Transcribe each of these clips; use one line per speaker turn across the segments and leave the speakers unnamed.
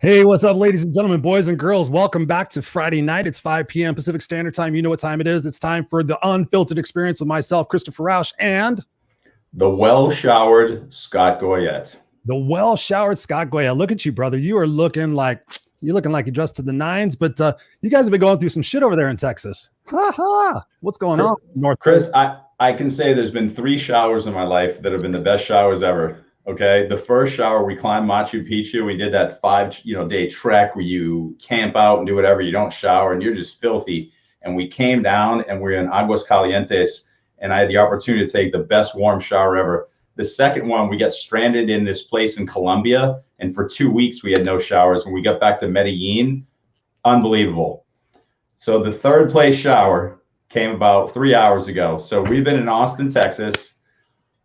Hey, what's up, ladies and gentlemen, boys and girls? Welcome back to Friday night. It's 5 p.m. Pacific Standard Time. You know what time it is. It's time for the Unfiltered Experience with myself, Christopher Rausch, and
the well-showered Scott Goyette.
the well-showered Scott Goyette. Look at you, brother. You're looking like you're dressed to the nines, but you guys have been going through some shit over there in Texas. Ha ha. What's going on,
North? Chris, I can say there's been 3 showers in my life that have been the best showers ever. Okay, the first shower, we climbed Machu Picchu. We did that 5-day trek where you camp out and do whatever. You don't shower and you're just filthy. And we came down and we're in Aguas Calientes, and I had the opportunity to take the best warm shower ever. The second one, we got stranded in this place in Colombia, and for 2 weeks we had no showers. When we got back to Medellin, unbelievable. So the third place shower came about 3 hours ago. So we've been in Austin, Texas.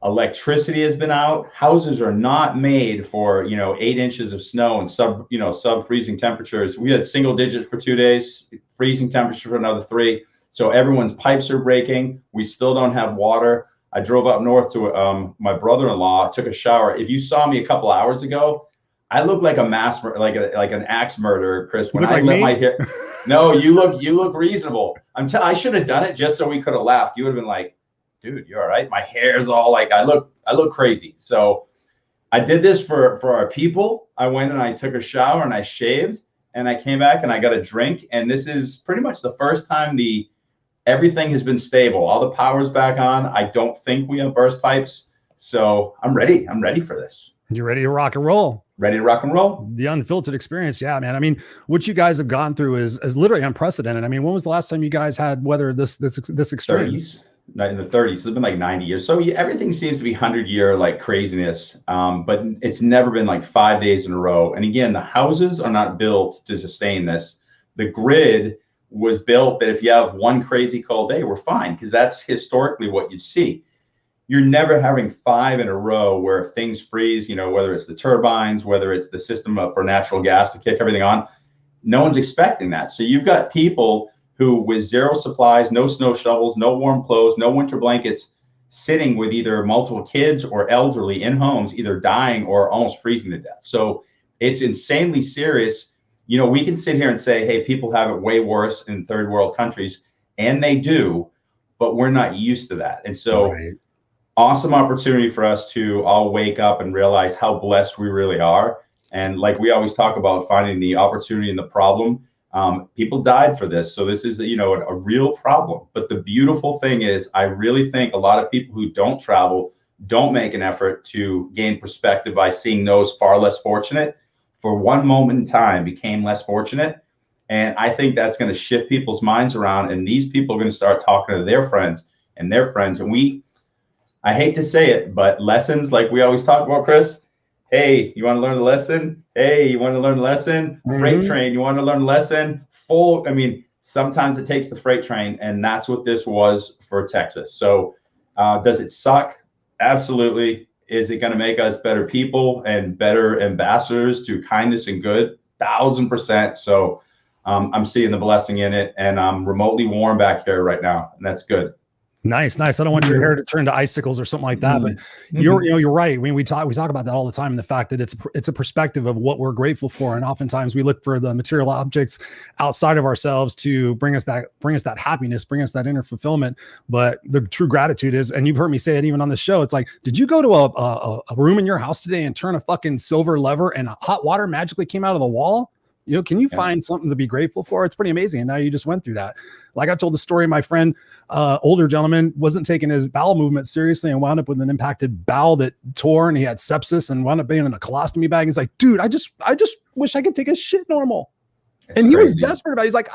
Electricity has been out. Houses are not made for 8 inches of snow and sub freezing temperatures. We had single digits for 2 days, freezing temperature for another 3. So everyone's pipes are breaking. We still don't have water. I drove up north to my brother-in-law, took a shower. If you saw me a couple hours ago, I look like a like an axe murderer, Chris. When I let my hair, no, you look reasonable. I should have done it just so we could have laughed. You would have been like, dude, you're all right. My hair's all like, I look crazy. So I did this for our people. I went and I took a shower and I shaved and I came back and I got a drink. And this is pretty much the first time everything has been stable. All the power's back on. I don't think we have burst pipes. So I'm ready. I'm ready for this.
You're ready to rock and roll.
Ready to rock and roll.
The Unfiltered Experience. Yeah, man. I mean, what you guys have gone through is literally unprecedented. I mean, when was the last time you guys had weather this extreme?
30s. In the 30s. It's been like 90 years. So everything seems to be 100-year like craziness. But it's never been like 5 days in a row. And again, the houses are not built to sustain this. The grid was built that if you have one crazy cold day, we're fine, because that's historically what you'd see. You're never having 5 in a row where things freeze, whether it's the turbines, whether it's the system for natural gas to kick everything on. No one's expecting that. So you've got people who, with zero supplies, no snow shovels, no warm clothes, no winter blankets, sitting with either multiple kids or elderly in homes, either dying or almost freezing to death. So it's insanely serious. We can sit here and say, hey, people have it way worse in third world countries, and they do, but we're not used to that. And so awesome opportunity for us to all wake up and realize how blessed we really are. And like we always talk about, finding the opportunity in the problem. People died for this. So this is, a real problem. But the beautiful thing is, I really think a lot of people who don't travel don't make an effort to gain perspective by seeing those far less fortunate for one moment in time became less fortunate. And I think that's going to shift people's minds around. And these people are going to start talking to their friends and their friends. And I hate to say it, but lessons like we always talk about, Chris. Hey, you want to learn the lesson? Hey, you want to learn the lesson? Freight train, you want to learn the lesson? Sometimes it takes the freight train, and that's what this was for Texas. So does it suck? Absolutely. Is it going to make us better people and better ambassadors to kindness and good? 1000%. So I'm seeing the blessing in it, and I'm remotely warm back here right now, and that's good.
Nice. I don't want your hair to turn to icicles or something like that, but you're right. I mean, we talk about that all the time, and the fact that it's a perspective of what we're grateful for, and oftentimes we look for the material objects outside of ourselves to bring us that happiness, bring us that inner fulfillment. But the true gratitude is, and you've heard me say it even on the show, it's like, did you go to a room in your house today and turn a fucking silver lever and hot water magically came out of the wall? Can you find something to be grateful for? It's pretty amazing. And now you just went through that. Like I told the story, my friend, older gentleman, wasn't taking his bowel movement seriously and wound up with an impacted bowel that tore, and he had sepsis and wound up being in a colostomy bag. He's like, dude, I just wish I could take a shit normal. And he was desperate about it. He's like,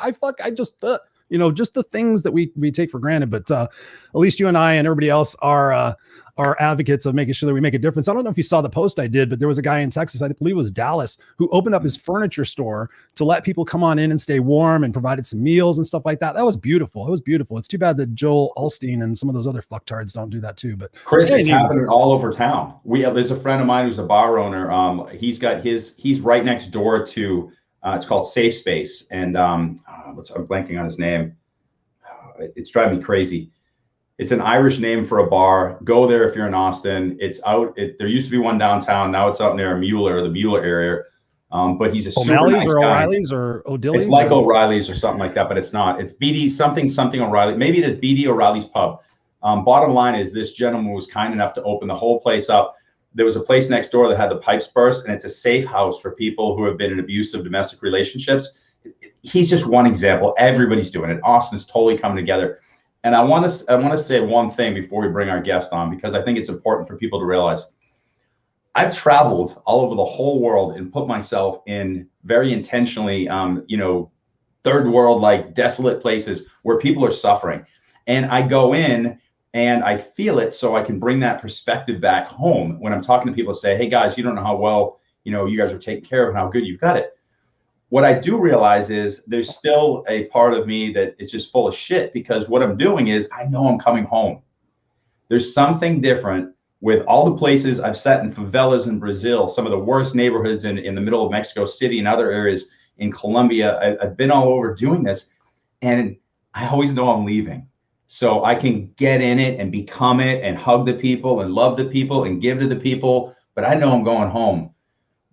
just the things that we take for granted. But at least you and I and everybody else are advocates of making sure that we make a difference. I don't know if you saw the post I did, but there was a guy in Texas, I believe it was Dallas, who opened up his furniture store to let people come on in and stay warm, and provided some meals and stuff like that. That was beautiful. It was beautiful. It's too bad that Joel Olstein and some of those other fucktards don't do that too. But
Chris, it's happening all over town. There's a friend of mine who's a bar owner. He's right next door to it's called Safe Space, and I'm blanking on his name. It's driving me crazy. It's an Irish name for a bar. Go there if you're in Austin. It's out. There used to be one downtown. Now it's out near the Mueller area. But he's a super
O'Malley's
nice
or
guy.
O'Reilly's or O'Dilley's?
It's like O'Reilly's or something like that, but it's not. It's BD something O'Reilly. Maybe it is BD O'Reilly's Pub. Bottom line is this gentleman was kind enough to open the whole place up. There was a place next door that had the pipes burst, and it's a safe house for people who have been in abusive domestic relationships. He's just one example. Everybody's doing it. Austin's totally coming together. And I want to say one thing before we bring our guest on, because I think it's important for people to realize. I've traveled all over the whole world and put myself in very intentionally, third world, like desolate places where people are suffering. And I go in and I feel it, so I can bring that perspective back home when I'm talking to people, say, hey guys, you don't know how well, you guys are taken care of and how good you've got it. What I do realize is there's still a part of me that is just full of shit, because what I'm doing is I know I'm coming home. There's something different with all the places I've sat in favelas in Brazil, some of the worst neighborhoods in the middle of Mexico City and other areas in Colombia. I've been all over doing this, and I always know I'm leaving. So I can get in it and become it and hug the people and love the people and give to the people, but I know I'm going home.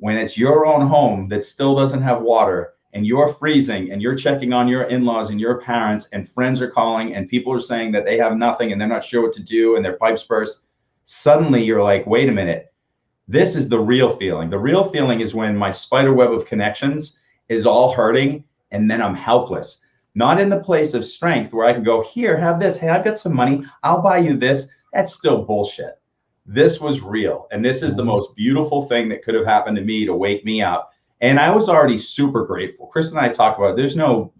When it's your own home that still doesn't have water, and you're freezing and you're checking on your in-laws and your parents, and friends are calling and people are saying that they have nothing and they're not sure what to do and their pipes burst, suddenly you're like, wait a minute, this is the real feeling. The real feeling is when my spider web of connections is all hurting and then I'm helpless. Not in the place of strength where I can go, here, have this. Hey, I've got some money. I'll buy you this. That's still bullshit. This was real. And this is the most beautiful thing that could have happened to me to wake me up. And I was already super grateful. Chris and I talk about it. There's no,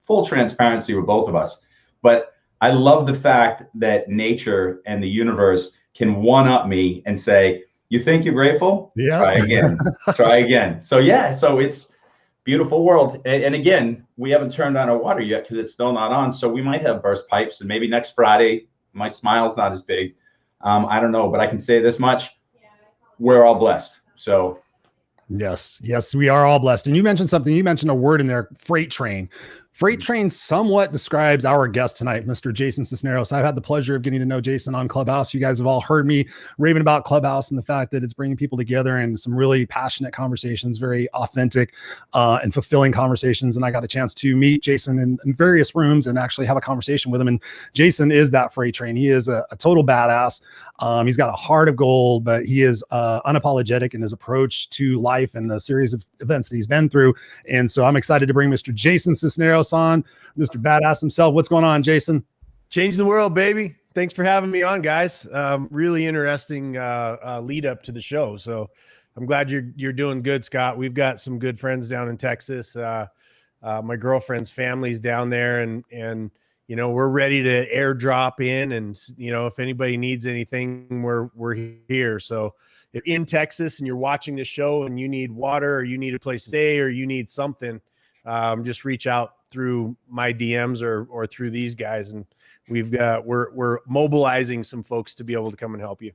full transparency with both of us. But I love the fact that nature and the universe can one-up me and say, you think you're grateful?
Yeah.
Try again. Try again. So it's beautiful world. And again, we haven't turned on our water yet because it's still not on. So we might have burst pipes, and maybe next Friday, my smile's not as big. I don't know, but I can say this much. We're all blessed. So
yes, we are all blessed. And you mentioned something, you mentioned a word in there, freight train. Freight train somewhat describes our guest tonight, Mr. Jason Sisneros. I've had the pleasure of getting to know Jason on Clubhouse. You guys have all heard me raving about Clubhouse and the fact that it's bringing people together and some really passionate conversations, very authentic and fulfilling conversations. And I got a chance to meet Jason in various rooms and actually have a conversation with him. And Jason is that freight train. He is a total badass. He's got a heart of gold, but he is unapologetic in his approach to life and the series of events that he's been through. And so I'm excited to bring Mr. Jason Sisneros on, Mr. Badass himself. What's going on, Jason?
Change the world, baby. Thanks for having me on, guys. Really interesting lead up to the show. So I'm glad you're doing good, Scott. We've got some good friends down in Texas. My girlfriend's family's down there, and we're ready to airdrop in, and if anybody needs anything, we're here. So if in Texas and you're watching this show and you need water, or you need a place to stay, or you need something, just reach out through my DMs or through these guys, and we're mobilizing some folks to be able to come and help you.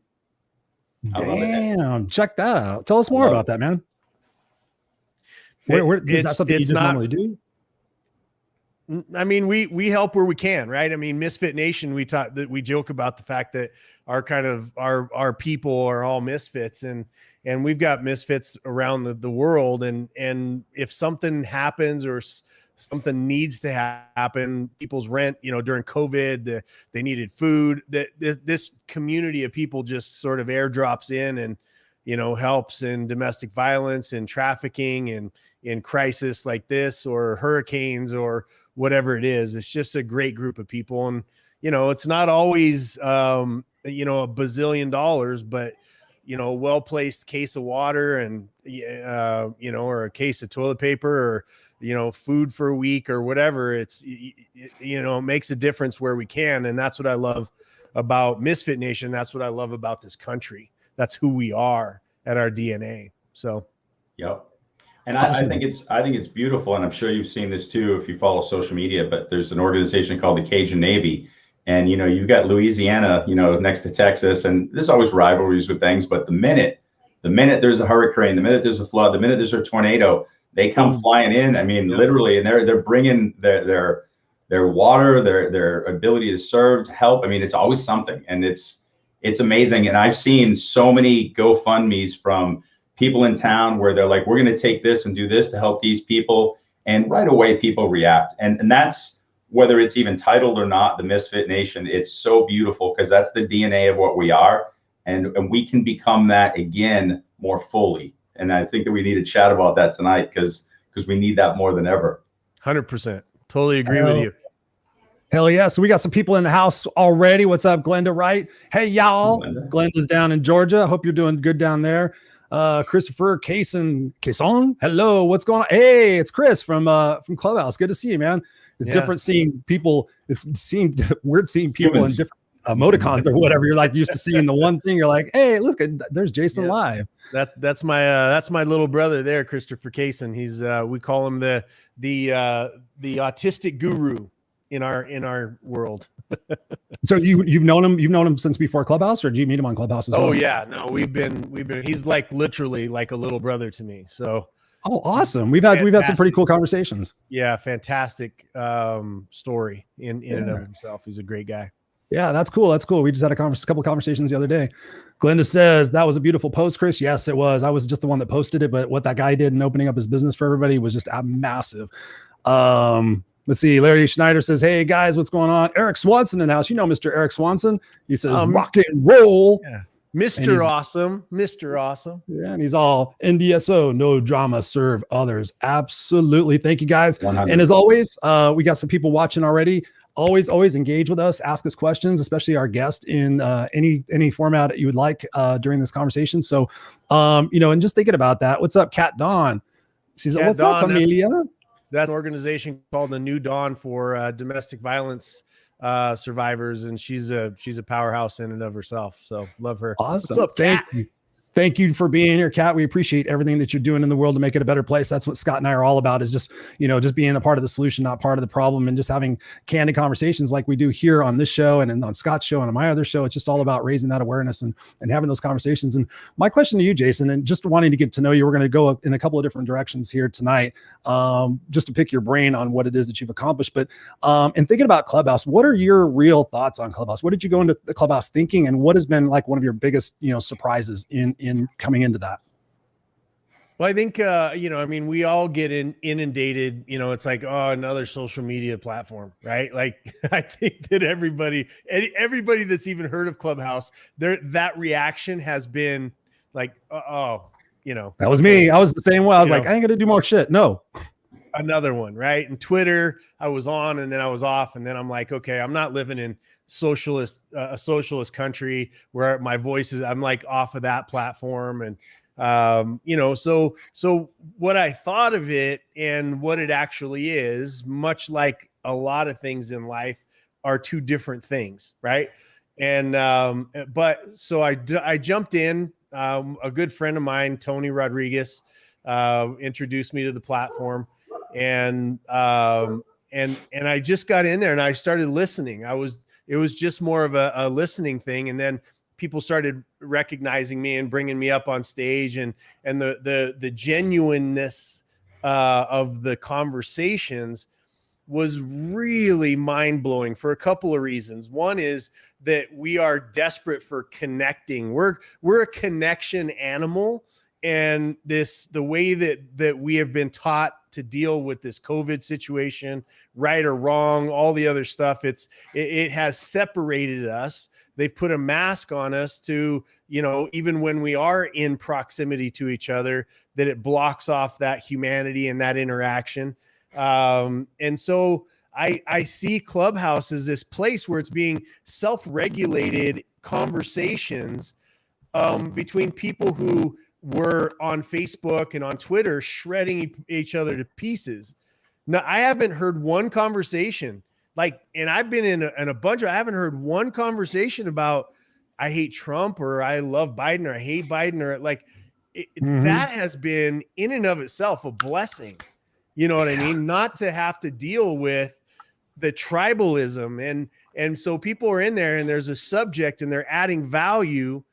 Damn, check that out. Tell us more about that, man. Where is that something you just normally do?
I mean, we help where we can, right? I mean, Misfit Nation, we joke about the fact that our people are all misfits, and we've got misfits around the world. And if something happens or something needs to happen, people's rent, during COVID, they needed food, that this community of people just sort of airdrops in and, helps in domestic violence and trafficking and in crisis like this, or hurricanes or whatever it is. It's just a great group of people. And, it's not always, a bazillion dollars, but, a well-placed case of water and, or a case of toilet paper, or, food for a week or whatever. It makes a difference where we can. And that's what I love about Misfit Nation. That's what I love about this country. That's who we are at our DNA. So,
yep. And awesome. I think it's beautiful, and I'm sure you've seen this too if you follow social media. But there's an organization called the Cajun Navy, and you've got Louisiana, next to Texas, and there's always rivalries with things. But the minute there's a hurricane, the minute there's a flood, the minute there's a tornado, they come flying in. I mean, literally, and they're bringing their water, their ability to serve, to help. I mean, it's always something, and it's amazing. And I've seen so many GoFundMe's from people in town where they're like, we're going to take this and do this to help these people. And right away, people react. And that's, whether it's even titled or not, the Misfit Nation, it's so beautiful because that's the DNA of what we are. And we can become that again more fully. And I think that we need to chat about that tonight because we need that more than ever.
100%. Totally agree with you.
Hell yeah. So we got some people in the house already. What's up, Glenda Wright? Hey, y'all. Glenda's down in Georgia. I hope you're doing good down there. Christopher Cason. Hello. What's going on? Hey, it's Chris from Clubhouse. Good to see you, man. It's different seeing people. It's weird seeing people in different emoticons or whatever. You're like used to seeing the one thing. You're like, hey, look, there's Jason live.
That's my little brother there, Christopher Cason. He's we call him the autistic guru in our world.
So you've known him since before Clubhouse, or did you meet him on Clubhouse as well?
Oh yeah, no, we've been. He's like literally like a little brother to me. So.
Oh, awesome. We've had some pretty cool conversations.
Yeah. Fantastic story in and of himself. He's a great guy.
Yeah, that's cool. That's cool. We just had a couple conversations the other day. Glenda says that was a beautiful post, Chris. Yes, it was. I was just the one that posted it, but what that guy did in opening up his business for everybody was just massive. Let's see. Larry Schneider says, hey guys, what's going on? Eric Swanson in the house. You know, Mr. Eric Swanson. He says, rock and roll.
Yeah. Mr. Awesome.
Yeah, and he's all NDSO, no drama, serve others. Absolutely. Thank you guys.
100.
And as always, we got some people watching already. Always engage with us, ask us questions, especially our guest in any format that you would like during this conversation. So, and just thinking about that. What's up, Kat Dawn? She's like, what's up, Familia?
That's an organization called the New Dawn for domestic violence survivors, and she's a powerhouse in and of herself. So love her.
Awesome.
What's up, Kat?
Thank you for being here, Kat. We appreciate everything that you're doing in the world to make it a better place. That's what Scott and I are all about, is just being a part of the solution, not part of the problem, and just having candid conversations like we do here on this show and on Scott's show and on my other show. It's just all about raising that awareness and having those conversations. And my question to you, Jason, and just wanting to get to know you, we're going to go in a couple of different directions here tonight, just to pick your brain on what it is that you've accomplished. But in thinking about Clubhouse, what are your real thoughts on Clubhouse? What did you go into the Clubhouse thinking, and what has been like one of your biggest, surprises in coming into that?
Well, I think, we all get inundated, it's like, oh, another social media platform, right? Like, I think that everybody that's even heard of Clubhouse, that reaction has been like, that
was me. I was the same way. I was like, I ain't going to do more shit. No.
Another one, right? And Twitter, I was on and then I was off. And then I'm like, okay, I'm not living in a socialist country where my voice is, I'm like off of that platform. And, so what I thought of it and what it actually is, much like a lot of things in life, are two different things. Right. And, so I jumped in, a good friend of mine, Tony Rodriguez, introduced me to the platform. And I just got in there and I started listening. It was just more of a listening thing. And then people started recognizing me and bringing me up on stage, and the genuineness of the conversations was really mind blowing for a couple of reasons. One is that we are desperate for connecting. We're a connection animal. And the way that we have been taught to deal with this COVID situation, right or wrong, all the other stuff, it has separated us. They've put a mask on us to, even when we are in proximity to each other, that it blocks off that humanity and that interaction. And so I see Clubhouse as this place where it's being self-regulated conversations between people who were on Facebook and on Twitter shredding each other to pieces. Now, I haven't heard one conversation and I've been in a bunch of, I haven't heard one conversation about I hate Trump or I love Biden or I hate Biden or that has been in and of itself a blessing. You know what I mean? Not to have to deal with the tribalism. And so people are in there and there's a subject and they're adding value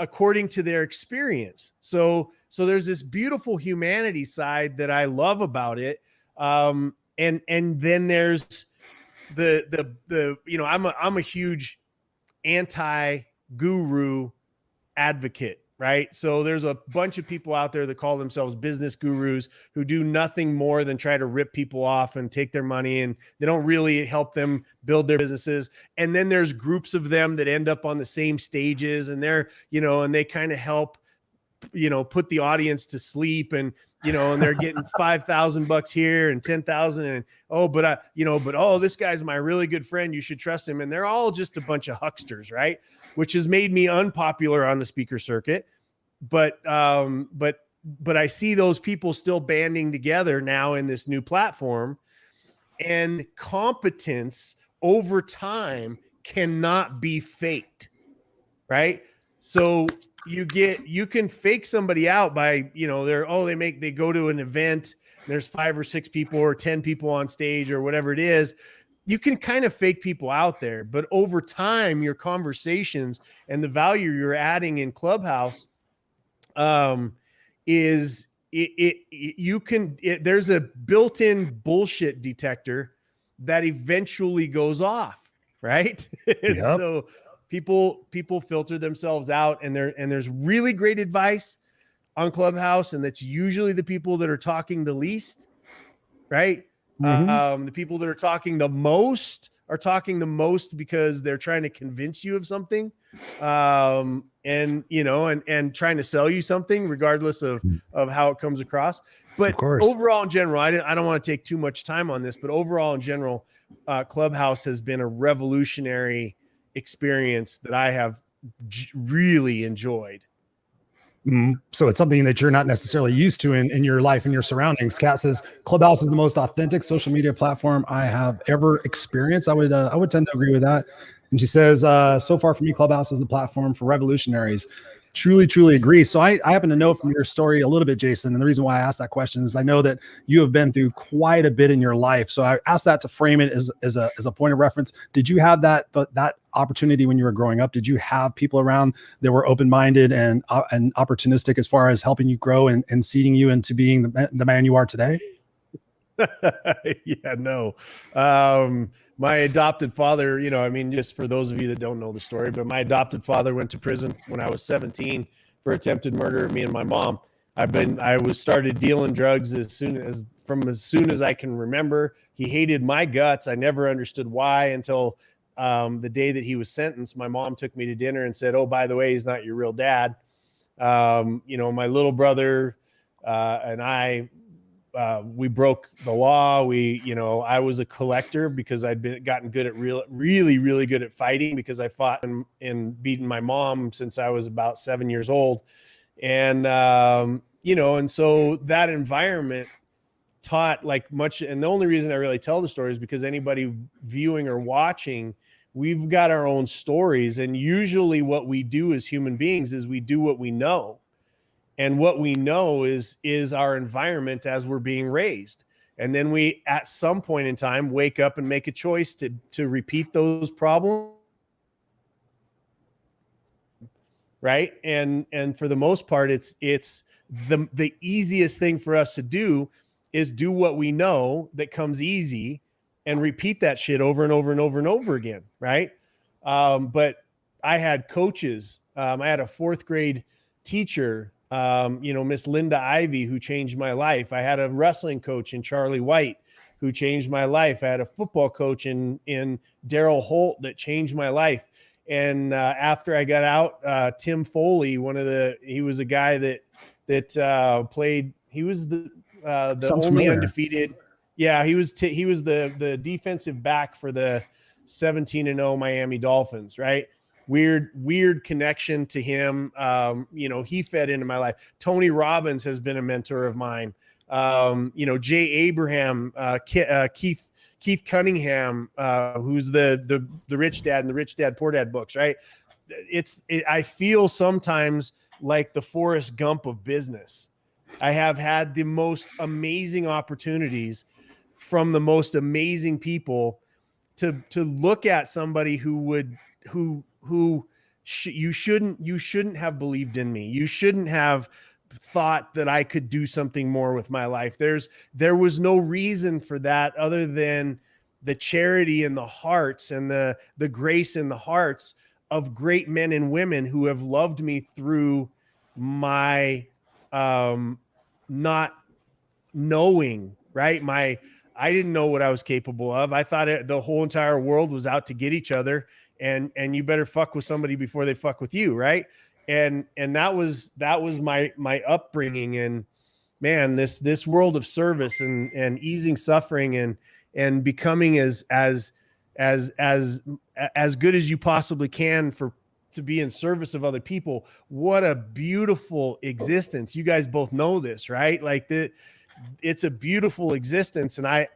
according to their experience. So there's this beautiful humanity side that I love about it. And then there's I'm a huge anti-guru advocate. right? So there's a bunch of people out there that call themselves business gurus who do nothing more than try to rip people off and take their money, and they don't really help them build their businesses. And then there's groups of them that end up on the same stages, and they're, you know, and they kind of help, you know, put the audience to sleep, and, you know, and they're getting $5,000 here and 10,000, and this guy's my really good friend, you should trust him. And they're all just a bunch of hucksters, right? Which has made me unpopular on the speaker circuit. But I see those people still banding together now in this new platform, and competence over time cannot be faked, right? So you can fake somebody out by, you know, they go to an event, there's 5 or 6 people or 10 people on stage or whatever it is. You can kind of fake people out there, but over time, your conversations and the value you're adding in Clubhouse there's a built-in bullshit detector that eventually goes off, right?
Yep.
So people filter themselves out, and there's really great advice on Clubhouse, and that's usually the people that are talking the least, right?
Mm-hmm.
The people that are talking the most because they're trying to convince you of something, and trying to sell you something regardless of how it comes across. But overall, in general, I don't want to take too much time on this, but overall, in general, Clubhouse has been a revolutionary experience that I have really enjoyed.
So it's something that you're not necessarily used to in your life and your surroundings. Kat says Clubhouse is the most authentic social media platform I have ever experienced. I would tend to agree with that. And she says, so far for me, Clubhouse is the platform for revolutionaries. Truly agree. So I happen to know from your story a little bit, Jason, and the reason why I asked that question is I know that you have been through quite a bit in your life. So I asked that to frame it as a point of reference. Did you have that opportunity when you were growing up? Did you have people around that were open-minded and opportunistic as far as helping you grow and seeding you into being the man you are today?
Yeah, no. My adopted father, just for those of you that don't know the story, but my adopted father went to prison when I was 17 for attempted murder of me and my mom. I was started dealing drugs as soon as I can remember. He hated my guts. I never understood why until the day that he was sentenced. My mom took me to dinner and said, "Oh, by the way, he's not your real dad." My little brother and I, we broke the law. I was a collector because I'd gotten good at really good at fighting, because I fought and beaten my mom since I was about 7 years old. And, and so that environment taught much. And the only reason I really tell the story is because anybody viewing or watching, we've got our own stories. And usually what we do as human beings is we do what we know. And what we know is our environment as we're being raised. And then we, at some point in time, wake up and make a choice to repeat those problems. Right. And for the most part, it's the easiest thing for us to do is do what we know that comes easy and repeat that shit over and over and over and over again. Right. But I had coaches. I had a 4th grade teacher, Miss Linda Ivy, who changed my life. I had a wrestling coach in Charlie White who changed my life. I had a football coach in Daryl Holt that changed my life. And after I got out, Tim Foley, he was a guy that played. He was the only familiar. Undefeated. Yeah, he was the defensive back for the 17-0 Miami Dolphins. Right. Weird connection to him. He fed into my life. Tony Robbins has been a mentor of mine. Jay Abraham, Keith Cunningham, who's the Rich Dad and the Rich Dad Poor Dad books, right? I feel sometimes like the Forrest Gump of business. I have had the most amazing opportunities from the most amazing people to look at somebody you shouldn't have believed in me. You shouldn't have thought that I could do something more with my life. There was no reason for that other than the charity in the hearts and the grace in the hearts of great men and women who have loved me through my not knowing, right? I didn't know what I was capable of. I thought the whole entire world was out to get each other, and you better fuck with somebody before they fuck with you, right? And that was my upbringing. And man, this world of service and easing suffering and becoming as good as you possibly can to be in service of other people. What a beautiful existence. You guys both know this, right? Like it's a beautiful existence. And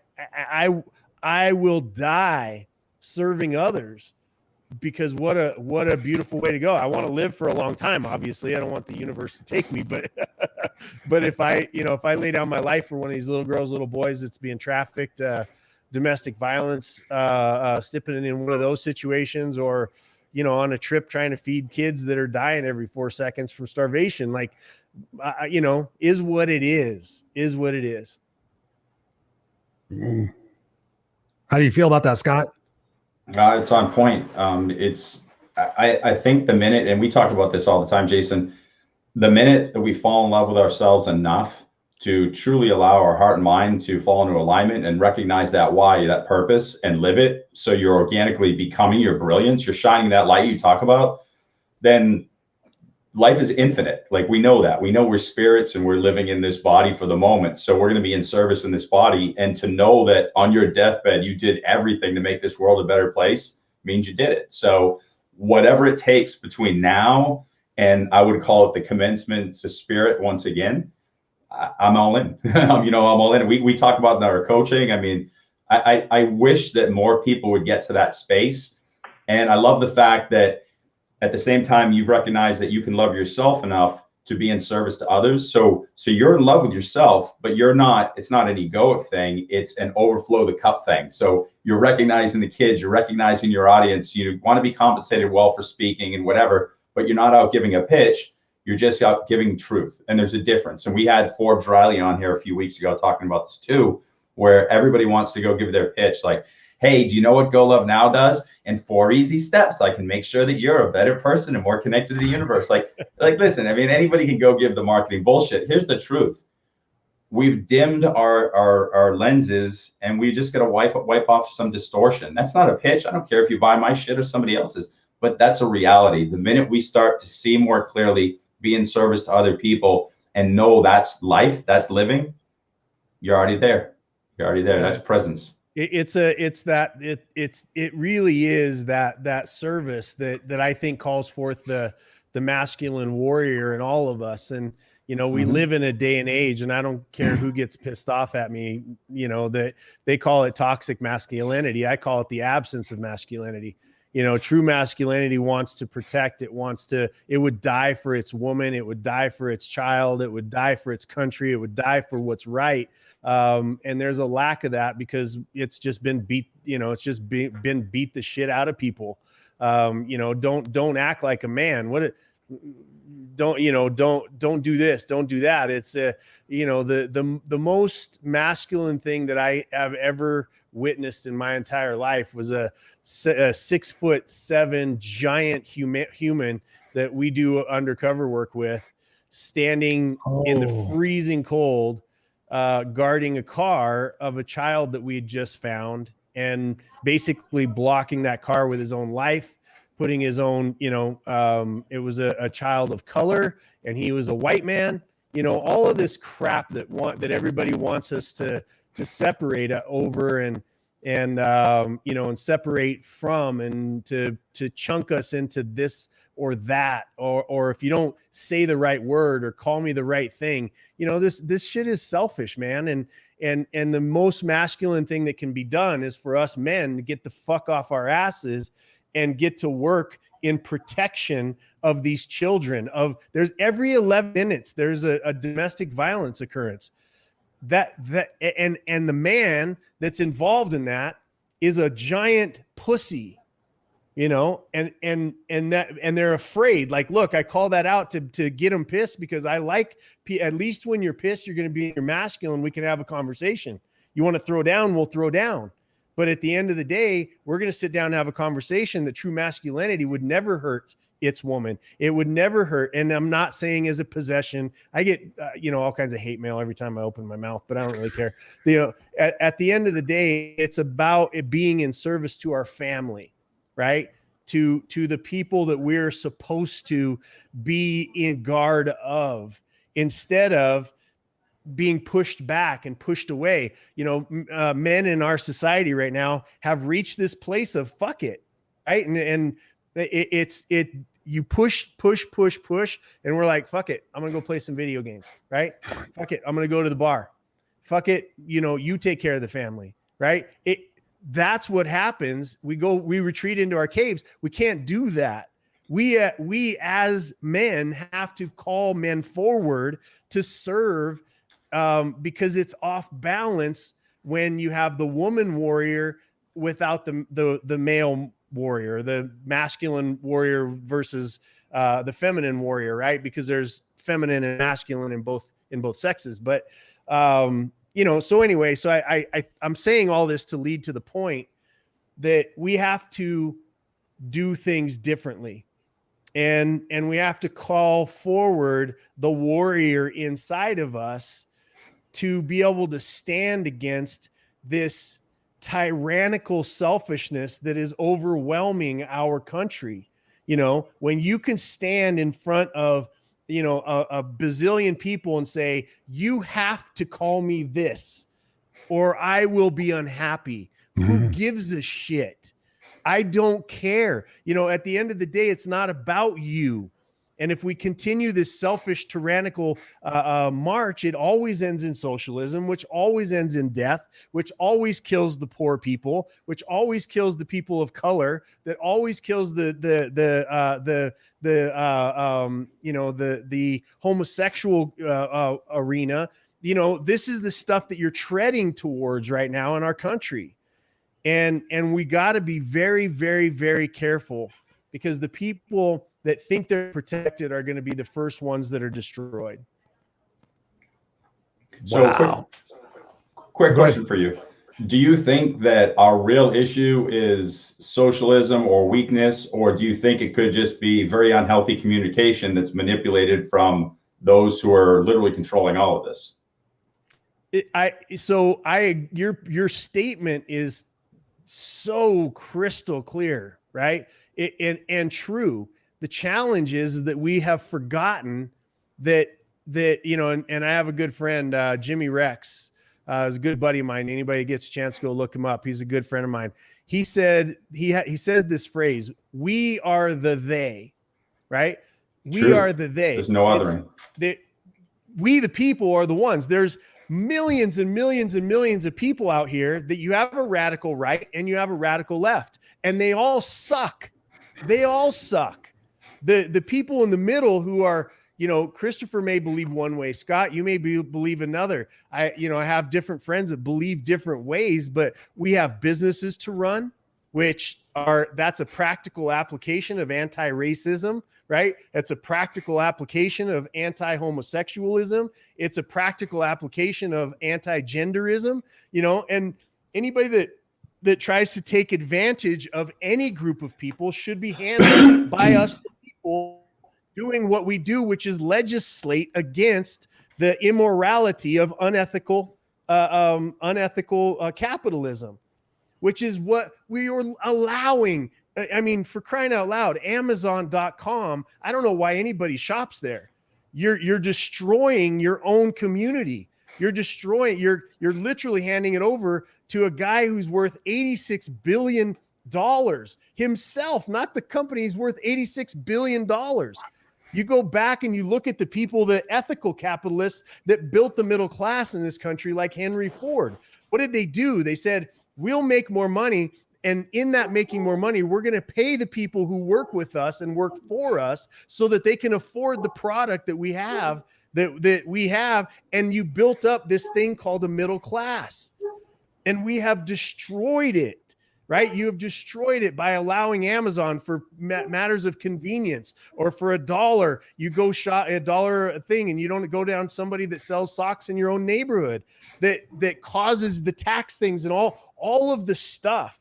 I will die serving others, because what a beautiful way to go. I want to live for a long time. Obviously I don't want the universe to take me, but if I lay down my life for one of these little girls, little boys that's being trafficked, domestic violence, stepping in one of those situations, or, on a trip trying to feed kids that are dying every 4 seconds from starvation, like, is what it is what it is.
How do you feel about that, Scott?
It's on point. I think the minute, and we talk about this all the time, Jason, the minute that we fall in love with ourselves enough to truly allow our heart and mind to fall into alignment and recognize that why, that purpose, and live it, so you're organically becoming your brilliance, you're shining that light you talk about, then life is infinite. Like, we know that. We know we're spirits and we're living in this body for the moment. So we're going to be in service in this body. And to know that on your deathbed, you did everything to make this world a better place means you did it. So whatever it takes between now and, I would call it the commencement to spirit once again, I'm all in. I'm all in. We talk about in our coaching. I mean, I wish that more people would get to that space. And I love the fact that at the same time, you've recognized that you can love yourself enough to be in service to others. So you're in love with yourself, but it's not an egoic thing. It's an overflow the cup thing. So you're recognizing the kids, you're recognizing your audience. You want to be compensated well for speaking and whatever, but you're not out giving a pitch. You're just out giving truth. And there's a difference. And we had Forbes Riley on here a few weeks ago talking about this too, where everybody wants to go give their pitch. Like, hey, do you know what Go Love Now does? In 4 easy steps, I can make sure that you're a better person and more connected to the universe. Like, listen, I mean, anybody can go give the marketing bullshit. Here's the truth. We've dimmed our lenses, and we just got to wipe off some distortion. That's not a pitch. I don't care if you buy my shit or somebody else's, but that's a reality. The minute we start to see more clearly, be in service to other people, and know that's life, that's living, you're already there. You're already there. That's presence.
It really is that service that I think calls forth the masculine warrior in all of us. And, we live in a day and age, and I don't care who gets pissed off at me, that they call it toxic masculinity. I call it the absence of masculinity. True masculinity wants to protect. It would die for its woman. It would die for its child. It would die for its country. It would die for what's right. And there's a lack of that because it's just been beat, been beat the shit out of people. Don't act like a man. Don't do this, don't do that. It's the most masculine thing that I have ever witnessed in my entire life was a 6'7" giant human that we do undercover work with, standing in the freezing cold, guarding a car of a child that we had just found, and basically blocking that car with his own life, putting his own, it was a child of color and he was a white man, all of this crap that everybody wants us to separate over and separate from, and to chunk us into this or that, or if you don't say the right word or call me the right thing, this shit is selfish, man. And the most masculine thing that can be done is for us men to get the fuck off our asses and get to work in protection of these children. There's every 11 minutes, there's a domestic violence occurrence. And the man that's involved in that is a giant pussy, and they're afraid. Like, look, I call that out to get them pissed, because I like, at least when you're pissed, you're going to be in your masculine. We can have a conversation. You want to throw down, we'll throw down. But at the end of the day, we're going to sit down and have a conversation that true masculinity would never hurt its woman. It would never hurt. And I'm not saying as a possession. I get, all kinds of hate mail every time I open my mouth, but I don't really care. At the end of the day, it's about it being in service to our family, right? To the people that we're supposed to be in guard of, instead of being pushed back and pushed away. Men in our society right now have reached this place of fuck it, right? And you push, and we're like, fuck it, I'm gonna go play some video games, right? Fuck it, I'm gonna go to the bar. Fuck it, you take care of the family, right? That's what happens. We retreat into our caves. We can't do that. We as men have to call men forward to serve, because it's off balance when you have the woman warrior without the male warrior, the masculine warrior versus the feminine warrior, right? Because there's feminine and masculine in both sexes. But so anyway, so I'm saying all this to lead to the point that we have to do things differently. And we have to call forward the warrior inside of us to be able to stand against this tyrannical selfishness that is overwhelming our country. When you can stand in front of, a bazillion people and say, you have to call me this, or I will be unhappy. Who gives a shit? I don't care. At the end of the day, it's not about you. And if we continue this selfish, tyrannical march, it always ends in socialism, which always ends in death, which always kills the poor people, which always kills the people of color, that always kills the homosexual arena. This is the stuff that you're treading towards right now in our country. And we got to be very, very, very careful, because the people that think they're protected are going to be the first ones that are destroyed.
So wow. Quick question for you. Do you think that our real issue is socialism or weakness, or do you think it could just be very unhealthy communication that's manipulated from those who are literally controlling all of this?
Your statement is so crystal clear, right? And true. The challenge is that we have forgotten that and I have a good friend, Jimmy Rex, is a good buddy of mine. Anybody who gets a chance, go look him up. He's a good friend of mine. He said, he says this phrase, we are the they, right?
True.
We are the they.
There's no othering.
We, the people, are the ones. There's millions and millions and millions of people out here that you have a radical right and you have a radical left, and they all suck. They all suck. The people in the middle who are, Christopher may believe one way, Scott, you may believe another. I have different friends that believe different ways, but we have businesses to run, that's a practical application of anti-racism, right? That's a practical application of anti-homosexualism. It's a practical application of anti-genderism, and anybody that tries to take advantage of any group of people should be handled by us, the people, doing what we do, which is legislate against the immorality of unethical capitalism, which is what we are allowing. I mean, for crying out loud, Amazon.com, I don't know why anybody shops there. You're destroying your own community. You're literally handing it over to a guy who's worth $86 billion himself, not the company. He's worth $86 billion. You go back and you look at the people, the ethical capitalists that built the middle class in this country, like Henry Ford. What did they do? They said, we'll make more money. And in that making more money, we're going to pay the people who work with us and work for us so that they can afford the product that we have, And you built up this thing called a middle class, and we have destroyed it. Right? You have destroyed it by allowing Amazon for matters of convenience, or for $1, you go shop $1 thing, and you don't go down somebody that sells socks in your own neighborhood that causes the tax things and all of the stuff.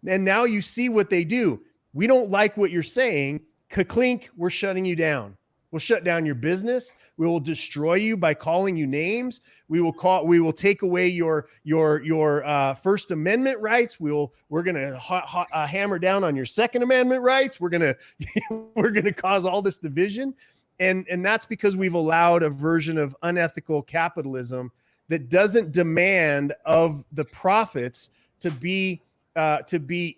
And now you see what they do. We don't like what you're saying. Ka-clink, we're shutting you down. We'll shut down your business. We will destroy you by calling you names. We will take away your First Amendment rights. We're going to hammer down on your Second Amendment rights. We're going to cause all this division. And that's because we've allowed a version of unethical capitalism that doesn't demand of the profits to be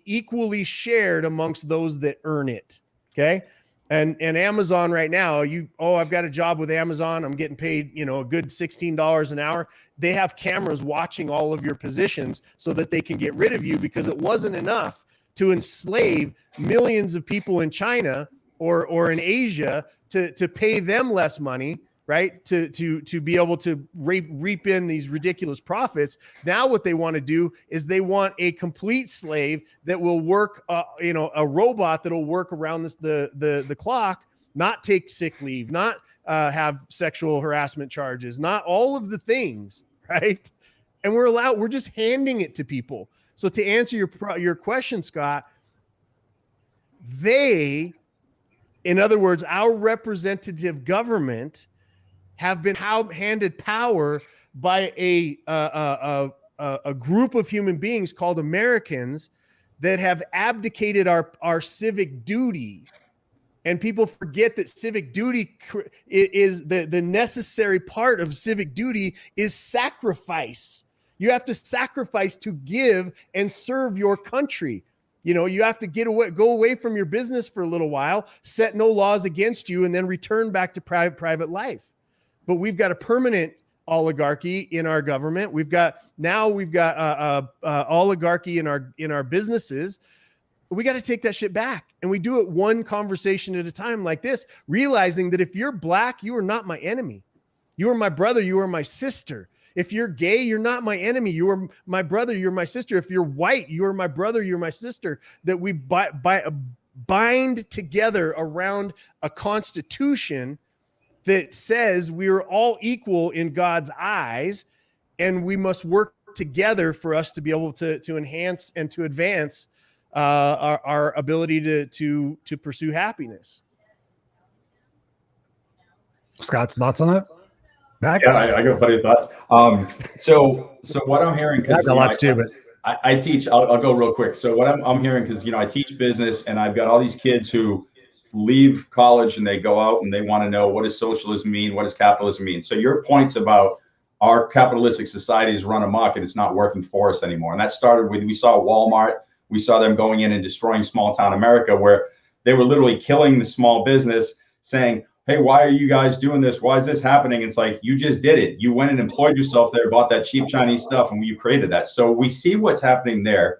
equally shared amongst those that earn it. Okay. And Amazon right now, I've got a job with Amazon. I'm getting paid, a good $16 an hour. They have cameras watching all of your positions so that they can get rid of you, because it wasn't enough to enslave millions of people in China or in Asia to pay them less money, right? To be able to reap in these ridiculous profits. Now what they want to do is they want a complete slave that will work, a robot that'll work around the clock, not take sick leave, not have sexual harassment charges, not all of the things, right? And we're just handing it to people. So to answer your question, Scott, in other words, our representative government have been handed power by a group of human beings called Americans that have abdicated our civic duty. And people forget that civic duty is the necessary part of civic duty is sacrifice. You have to sacrifice to give and serve your country. You have to go away from your business for a little while, set no laws against you, and then return back to private life. But we've got a permanent oligarchy in our government. We've got oligarchy in our businesses. We got to take that shit back. And we do it one conversation at a time like this, realizing that if you're black, you are not my enemy. You are my brother. You are my sister. If you're gay, you're not my enemy. You are my brother. You're my sister. If you're white, you are my brother. You're my sister. That we bind together around a constitution that says we are all equal in God's eyes, and we must work together for us to be able to enhance and to advance our ability to pursue happiness.
Scott's thoughts on that? Back?
Yeah, I got plenty of thoughts. So what I'm hearing, because
lots too, but
I teach. I'll go real quick. So what I'm hearing, because I teach business, and I've got all these kids who leave college and they go out and they want to know, what does socialism mean? What does capitalism mean? So your points about our capitalistic societies run amok and it's not working for us anymore. And that started with, we saw Walmart, we saw them going in and destroying small town America, where they were literally killing the small business, saying, hey, why are you guys doing this? Why is this happening? It's like, you just did it. You went and employed yourself there, bought that cheap Chinese stuff, and you created that. So we see what's happening there.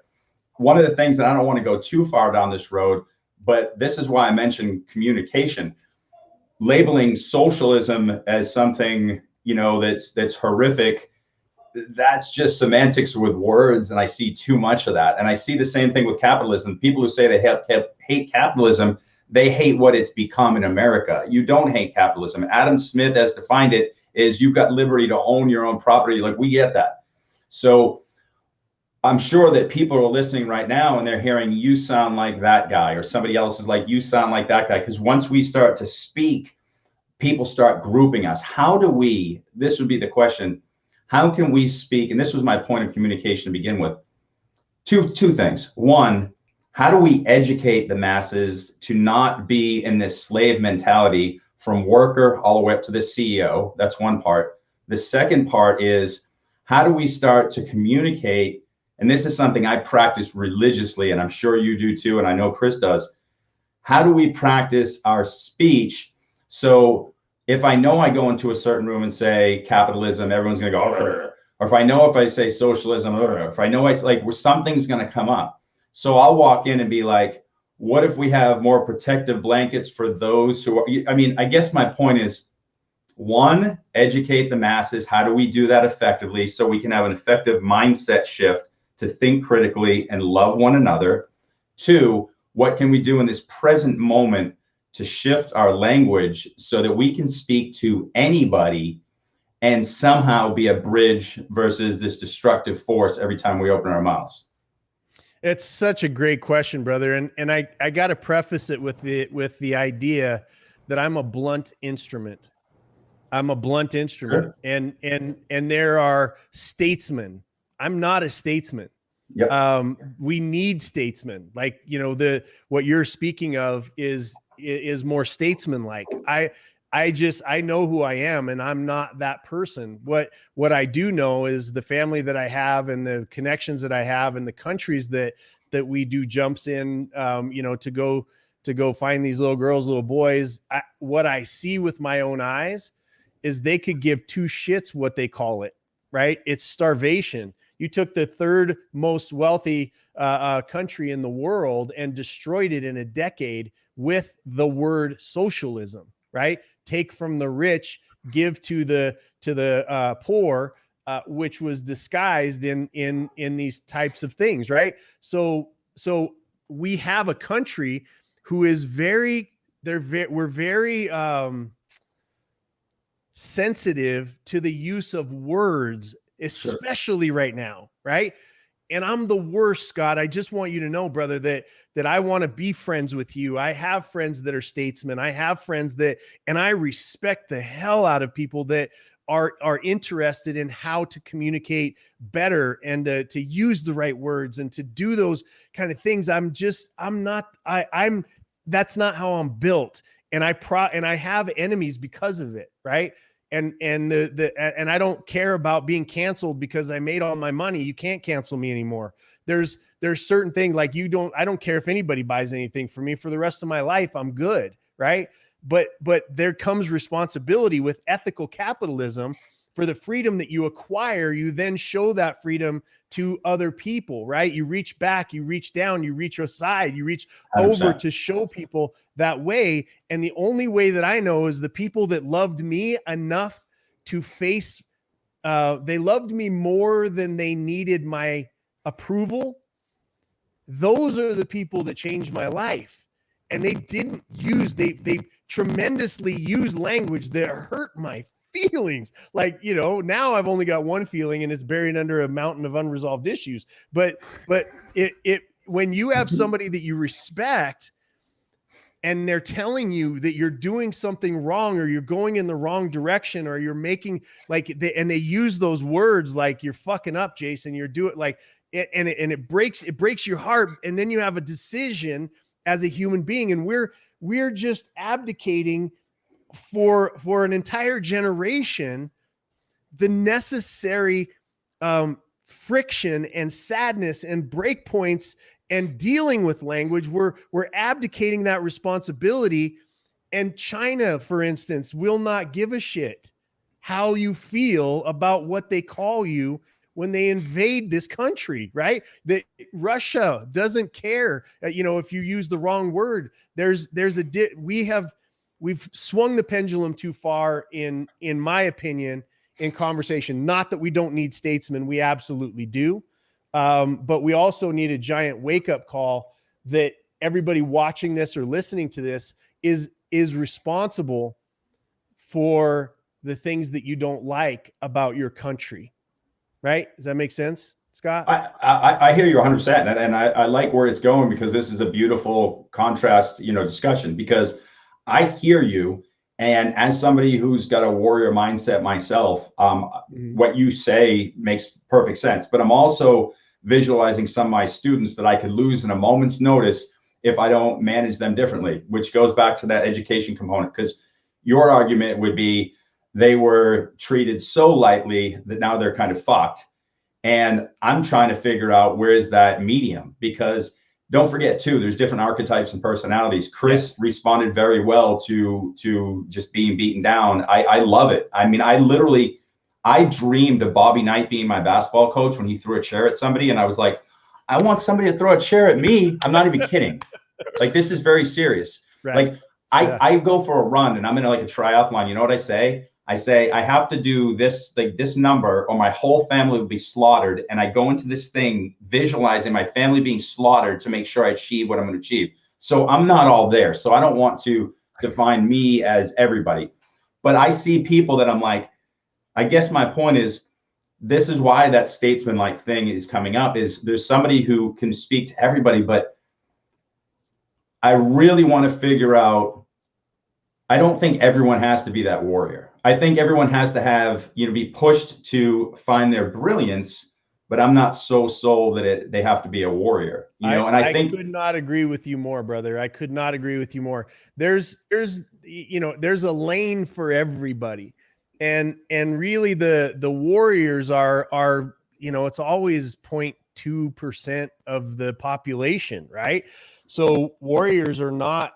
One of the things that I don't want to go too far down this road, but this is why I mentioned communication. Labeling socialism as something, that's horrific, that's just semantics with words, and I see too much of that. And I see the same thing with capitalism. People who say they hate capitalism, they hate what it's become in America. You don't hate capitalism. Adam Smith has defined it as you've got liberty to own your own property. Like, we get that. So I'm sure that people are listening right now and they're hearing, you sound like that guy, or somebody else is like, you sound like that guy. Because once we start to speak, people start grouping us. This would be the question, how can we speak? And this was my point of communication to begin with. Two things. One, how do we educate the masses to not be in this slave mentality from worker all the way up to the CEO? That's one part. The second part is, how do we start to communicate? And this is something I practice religiously, and I'm sure you do too, and I know Chris does. How do we practice our speech? So if I know I go into a certain room and say capitalism, everyone's going to go, or if I say socialism, if I know it's like, something's going to come up. So I'll walk in and be like, what if we have more protective blankets for those who are, I guess my point is, one, educate the masses. How do we do that effectively so we can have an effective mindset shift to think critically and love one another? Two, what can we do in this present moment to shift our language so that we can speak to anybody and somehow be a bridge versus this destructive force every time we open our mouths?
It's such a great question, brother. And I got to preface it with the idea that I'm a blunt instrument. I'm a blunt instrument.
Sure.
And there are statesmen. I'm not a statesman.
Yep.
We need statesmen. Like, what you're speaking of is more statesman-like. I know who I am, and I'm not that person. What I do know is the family that I have and the connections that I have and the countries that we do jumps in, to go find these little girls, little boys. What I see with my own eyes is they could give two shits what they call it, right? It's starvation. You took the third most wealthy country in the world and destroyed it in a decade with the word socialism, right? Take from the rich, give to the poor, which was disguised in these types of things, right? So we have a country who is we're very sensitive to the use of words, especially right now, right? And I'm the worst, Scott. I just want you to know, brother, that I want to be friends with you. I have friends that are statesmen. I have friends and I respect the hell out of people that are interested in how to communicate better and to use the right words and to do those kind of things. That's not how I'm built. And I have enemies because of it, right? And I don't care about being canceled because I made all my money. You can't cancel me anymore. There's certain things like I don't care if anybody buys anything from me for the rest of my life. I'm good, right? But there comes responsibility with ethical capitalism. For the freedom that you acquire, you then show that freedom to other people, right? You reach back, you reach down, you reach aside, you reach 100%. Over to show people that way. And the only way that I know is the people that loved me enough to face, they loved me more than they needed my approval. Those are the people that changed my life. And they tremendously used language that hurt my feelings. Like, now I've only got one feeling and it's buried under a mountain of unresolved issues. But when you have somebody that you respect and they're telling you that you're doing something wrong or you're going in the wrong direction or you're making and they use those words like you're fucking up, Jason, you're doing it breaks your heart. And then you have a decision as a human being. And we're just abdicating for an entire generation, the necessary friction and sadness and breakpoints and dealing with language. We're abdicating that responsibility. And China, for instance, will not give a shit how you feel about what they call you when they invade this country, right? That Russia doesn't care, if you use the wrong word. We've swung the pendulum too far in my opinion, in conversation. Not that we don't need statesmen. We absolutely do. But we also need a giant wake-up call that everybody watching this or listening to this is responsible for the things that you don't like about your country. Right? Does that make sense, Scott?
I hear you 100%. And I like where it's going, because this is a beautiful contrast, discussion, because I hear you. And as somebody who's got a warrior mindset myself, what you say makes perfect sense. But I'm also visualizing some of my students that I could lose in a moment's notice if I don't manage them differently, which goes back to that education component. Because your argument would be they were treated so lightly that now they're kind of fucked. And I'm trying to figure out where's that medium, because don't forget too, there's different archetypes and personalities. Chris responded very well to just being beaten down. I love it. I mean, I dreamed of Bobby Knight being my basketball coach when he threw a chair at somebody. And I was like, I want somebody to throw a chair at me. I'm not even kidding. Like, this is very serious. Right. Like I go for a run and I'm in like a triathlon. You know what I say? I say, I have to do this, like this number, or my whole family will be slaughtered. And I go into this thing visualizing my family being slaughtered to make sure I achieve what I'm going to achieve. So I'm not all there. So I don't want to define me as everybody. But I see people that I'm like, I guess my point is, this is why that statesman-like thing is coming up, is there's somebody who can speak to everybody, but I really want to figure out, I don't think everyone has to be that warrior. I think everyone has to have, be pushed to find their brilliance, but I'm not so sold that they have to be a warrior, and I think
I could not agree with you more, brother. I could not agree with you more. There's a lane for everybody. And really the warriors are, it's always 0.2% of the population, right? So warriors are not,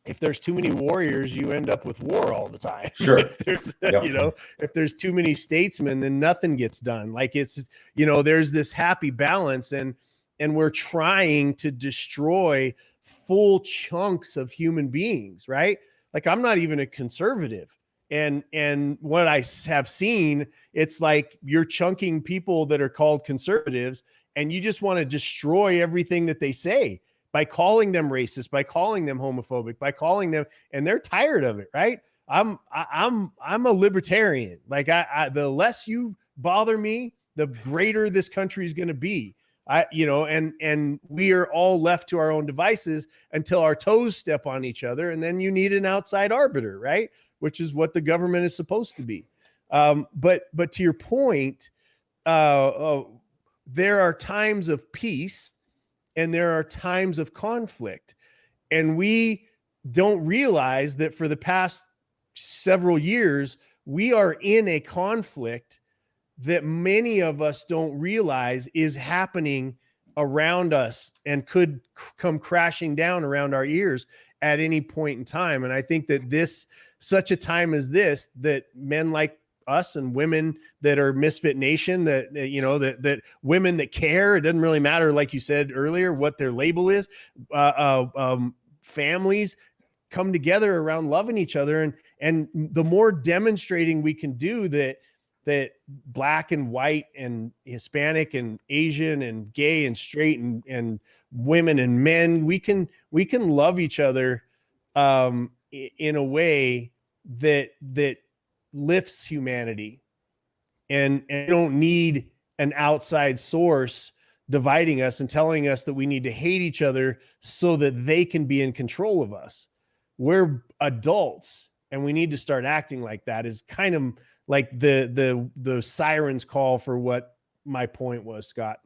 if there's too many warriors, you end up with war all the time.
Sure.
If there's, if there's too many statesmen, then nothing gets done. Like it's, there's this happy balance, and we're trying to destroy full chunks of human beings, right? Like I'm not even a conservative. And what I have seen, it's like you're chunking people that are called conservatives, and you just want to destroy everything that they say by calling them racist, by calling them homophobic, by calling them, and they're tired of it, right? I'm a libertarian. Like the less you bother me, the greater this country is going to be. And we are all left to our own devices until our toes step on each other, and then you need an outside arbiter, right? Which is what the government is supposed to be. But to your point, there are times of peace and there are times of conflict. And we don't realize that for the past several years, we are in a conflict that many of us don't realize is happening around us and could come crashing down around our ears at any point in time. And I think that such a time as this, that men like us and women that are Misfit Nation, that women that care, it doesn't really matter, like you said earlier, what their label is, families come together around loving each other. And the more demonstrating we can do that Black and white and Hispanic and Asian and gay and straight and women and men, we can love each other in a way that lifts humanity, and don't need an outside source dividing us and telling us that we need to hate each other so that they can be in control of us. We're adults, and we need to start acting like that. Is kind of like the sirens call for what my point was, Scott.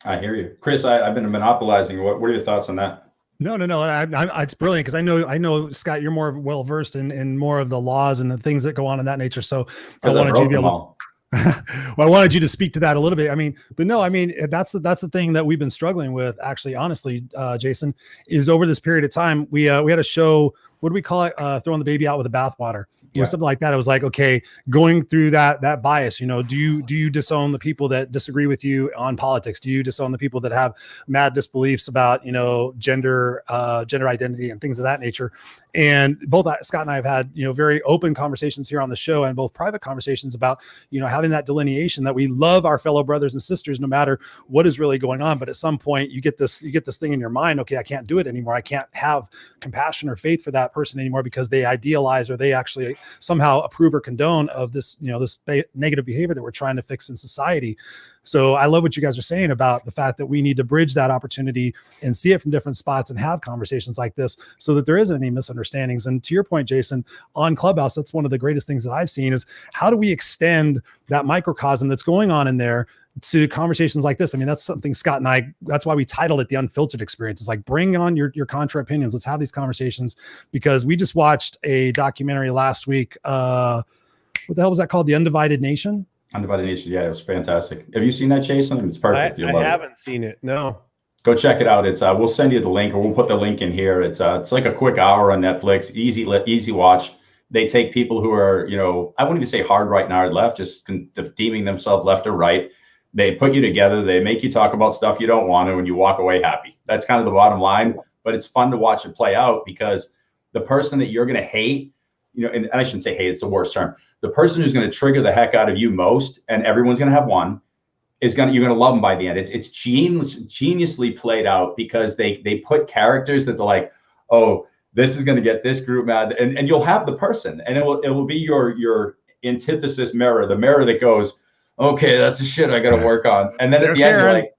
I hear you, Chris. I've been monopolizing. What are your thoughts on that?
No. It's brilliant, because I know, Scott, you're more well versed in more of the laws and the things that go on in that nature. So I wanted you to be able to, well, I wanted you to speak to that a little bit. That's the thing that we've been struggling with, actually, honestly, Jason, is over this period of time, we had a show. What do we call it? Throwing the baby out with the bathwater. Or something like that. It was like, okay, going through that bias, do you disown the people that disagree with you on politics? Do you disown the people that have mad disbeliefs about, gender identity and things of that nature? And both Scott and I have had, very open conversations here on the show, and both private conversations about, having that delineation that we love our fellow brothers and sisters, no matter what is really going on. But at some point you get this thing in your mind, okay, I can't do it anymore. I can't have compassion or faith for that person anymore because they idealize or they actually somehow approve or condone of this, this negative behavior that we're trying to fix in society. So I love what you guys are saying about the fact that we need to bridge that opportunity and see it from different spots and have conversations like this so that there isn't any misunderstandings. And to your point, Jason, on Clubhouse, that's one of the greatest things that I've seen is how do we extend that microcosm that's going on in there to conversations like this? That's something Scott and I, that's why we titled it The Unfiltered Experience. It's like, bring on your contra opinions. Let's have these conversations, because we just watched a documentary last week. What the hell was that called? The Undivided Nation? Undivided Nation.
Yeah, it was fantastic. Have you seen that, Jason? It's perfect.
I haven't seen it. No.
Go check it out. It's we'll send you the link, or we'll put the link in here. It's like a quick hour on Netflix. Easy watch. They take people who are, I wouldn't even say hard right and hard left, just deeming themselves left or right. They put you together. They make you talk about stuff you don't want to, and you walk away happy. That's kind of the bottom line. But it's fun to watch it play out, because the person that you're going to hate, and I shouldn't say hate, it's the worst term. The person who's going to trigger the heck out of you most, and everyone's going to have one, you're going to love them by the end. It's geniusly played out, because they put characters that they're like, oh, this is going to get this group mad, and you'll have the person, and it will be your antithesis mirror, the mirror that goes, okay, that's the shit I got to work on. And then at the end, you're like,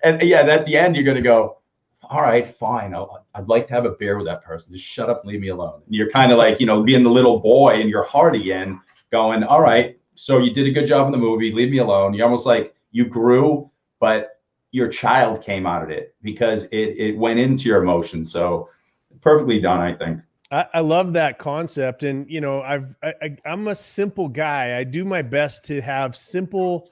and yeah, at the end, you're going to go, all right, fine. I'd like to have a beer with that person. Just shut up, leave me alone. And you're kind of like, being the little boy in your heart again, going, all right, so you did a good job in the movie. Leave me alone. You're almost like you grew, but your child came out of it because it went into your emotions. So perfectly done, I think.
I love that concept. And, I'm a simple guy. I do my best to have simple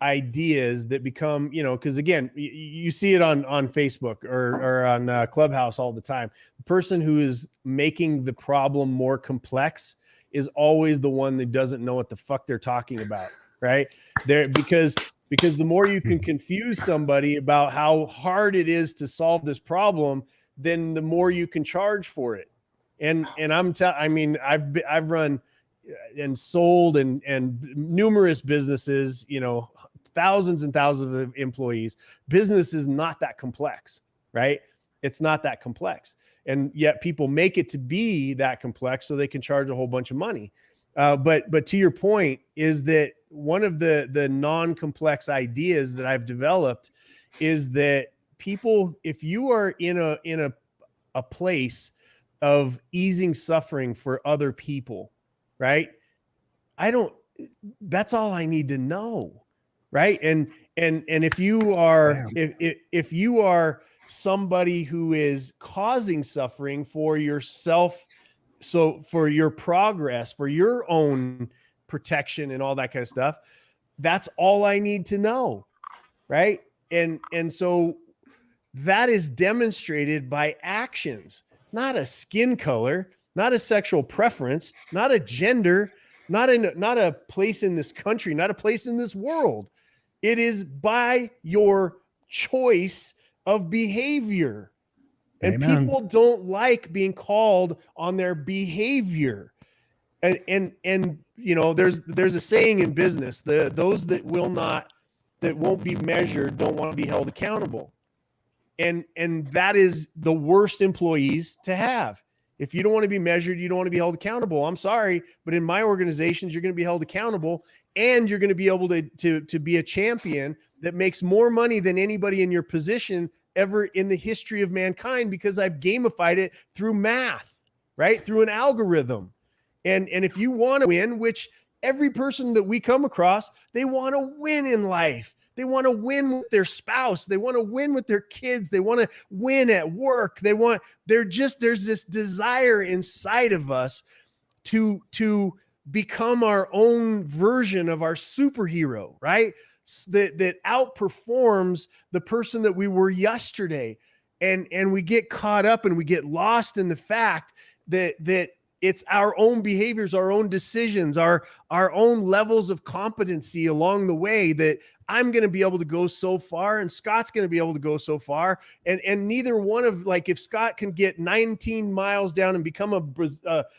ideas that become, because again, you see it on Facebook or on Clubhouse all the time. The person who is making the problem more complex is always the one that doesn't know what the fuck they're talking about, right? Because the more you can confuse somebody about how hard it is to solve this problem, then the more you can charge for it. And I've run and sold and numerous businesses, thousands and thousands of employees. Business is not that complex, right? It's not that complex. And yet people make it to be that complex so they can charge a whole bunch of money. But to your point is that one of the non-complex ideas that I've developed is that people, if you are in a place of easing suffering for other people, right? That's all I need to know. Right. And if you are, if you are somebody who is causing suffering for yourself, so for your progress, for your own protection and all that kind of stuff, that's all I need to know. Right. And so that is demonstrated by actions, not a skin color, not a sexual preference, not a gender, not a place in this country, not a place in this world. It is by your choice of behavior. And
Amen.
people don't like being called on their behavior. And there's a saying in business, those that won't be measured don't want to be held accountable. And that is the worst employees to have. If you don't want to be measured, you don't want to be held accountable. I'm sorry, but in my organizations, you're going to be held accountable, and you're going to be able to be a champion that makes more money than anybody in your position ever in the history of mankind, because I've gamified it through math, right? Through an algorithm. And if you want to win, which every person that we come across, they want to win in life. They want to win with their spouse. They want to win with their kids. They want to win at work. There's this desire inside of us to become our own version of our superhero, right? That outperforms the person that we were yesterday. And we get caught up and we get lost in the fact that it's our own behaviors, our own decisions, our own levels of competency along the way that I'm going to be able to go so far and Scott's going to be able to go so far. And neither one of, like, if Scott can get 19 miles down and become a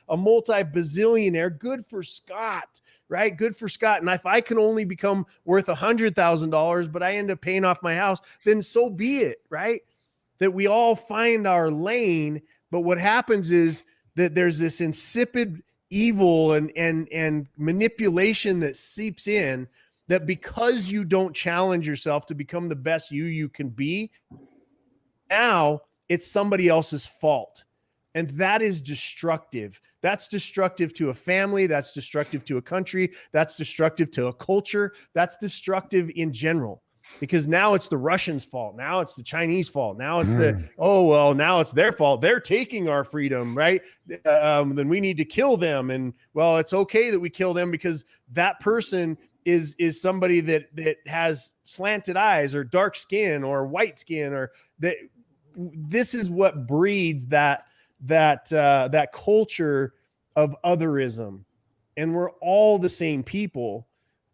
multi-bazillionaire, good for Scott, right? Good for Scott. And if I can only become worth $100,000, but I end up paying off my house, then so be it, right? That we all find our lane. But what happens is that there's this insipid evil and manipulation that seeps in, that because you don't challenge yourself to become the best you can be, now it's somebody else's fault. And that is destructive. That's destructive to a family. That's destructive to a country. That's destructive to a culture. That's destructive in general. Because now it's the Russians' fault. Now it's the Chinese fault. Now it's now it's their fault. They're taking our freedom, right? Then we need to kill them. And well, it's okay that we kill them because that person is somebody that has slanted eyes or dark skin or white skin, or that. This is what breeds that culture of otherism, and we're all the same people.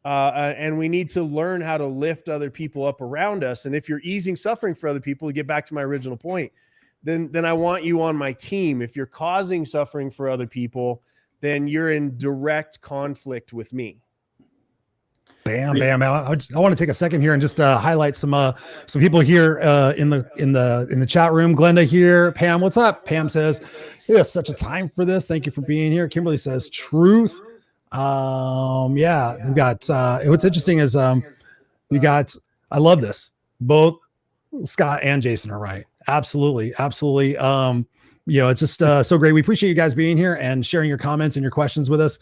And we need to learn how to lift other people up around us. And if you're easing suffering for other people, to get back to my original point, then I want you on my team. If you're causing suffering for other people, then you're in direct conflict with me.
Bam. I want to take a second here and just highlight some people here in the chat room. Glenda here. Pam, what's up? Pam says, "It is such a time for this. Thank you for being here." Kimberly says, "Truth." Yeah, we got, what's interesting is, we got, I love this. Both Scott and Jason are right. Absolutely. Absolutely. It's just so great. We appreciate you guys being here and sharing your comments and your questions with us.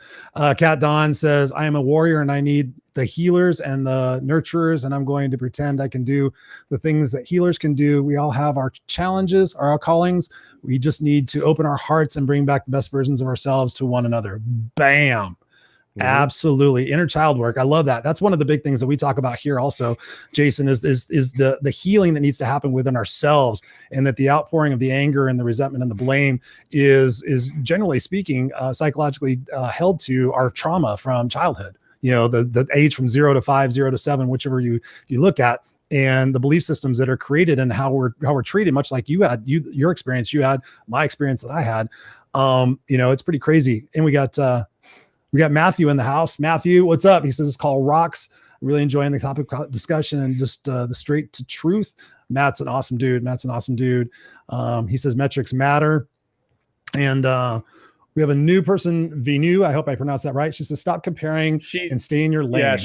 Kat Dawn says, I am a warrior and I need the healers and the nurturers, and I'm going to pretend I can do the things that healers can do. We all have our challenges, our callings. We just need to open our hearts and bring back the best versions of ourselves to one another. Bam. Mm-hmm. Absolutely. Inner child work. I love that. That's one of the big things that we talk about here also, Jason, is the healing that needs to happen within ourselves, and that the outpouring of the anger and the resentment and the blame is generally speaking, psychologically held to our trauma from childhood. The age from 0 to 5, 0 to 7, whichever you look at, and the belief systems that are created and how we're treated, much like you had your experience, you had my experience that I had. It's pretty crazy. And we got Matthew in the house. Matthew, what's up? He says it's called Rocks. Really enjoying the topic discussion and just the straight to truth. Matt's an awesome dude. He says metrics matter. And we have a new person, Vinu. I hope I pronounced that right. She says stop comparing and stay in your lane.
Yeah,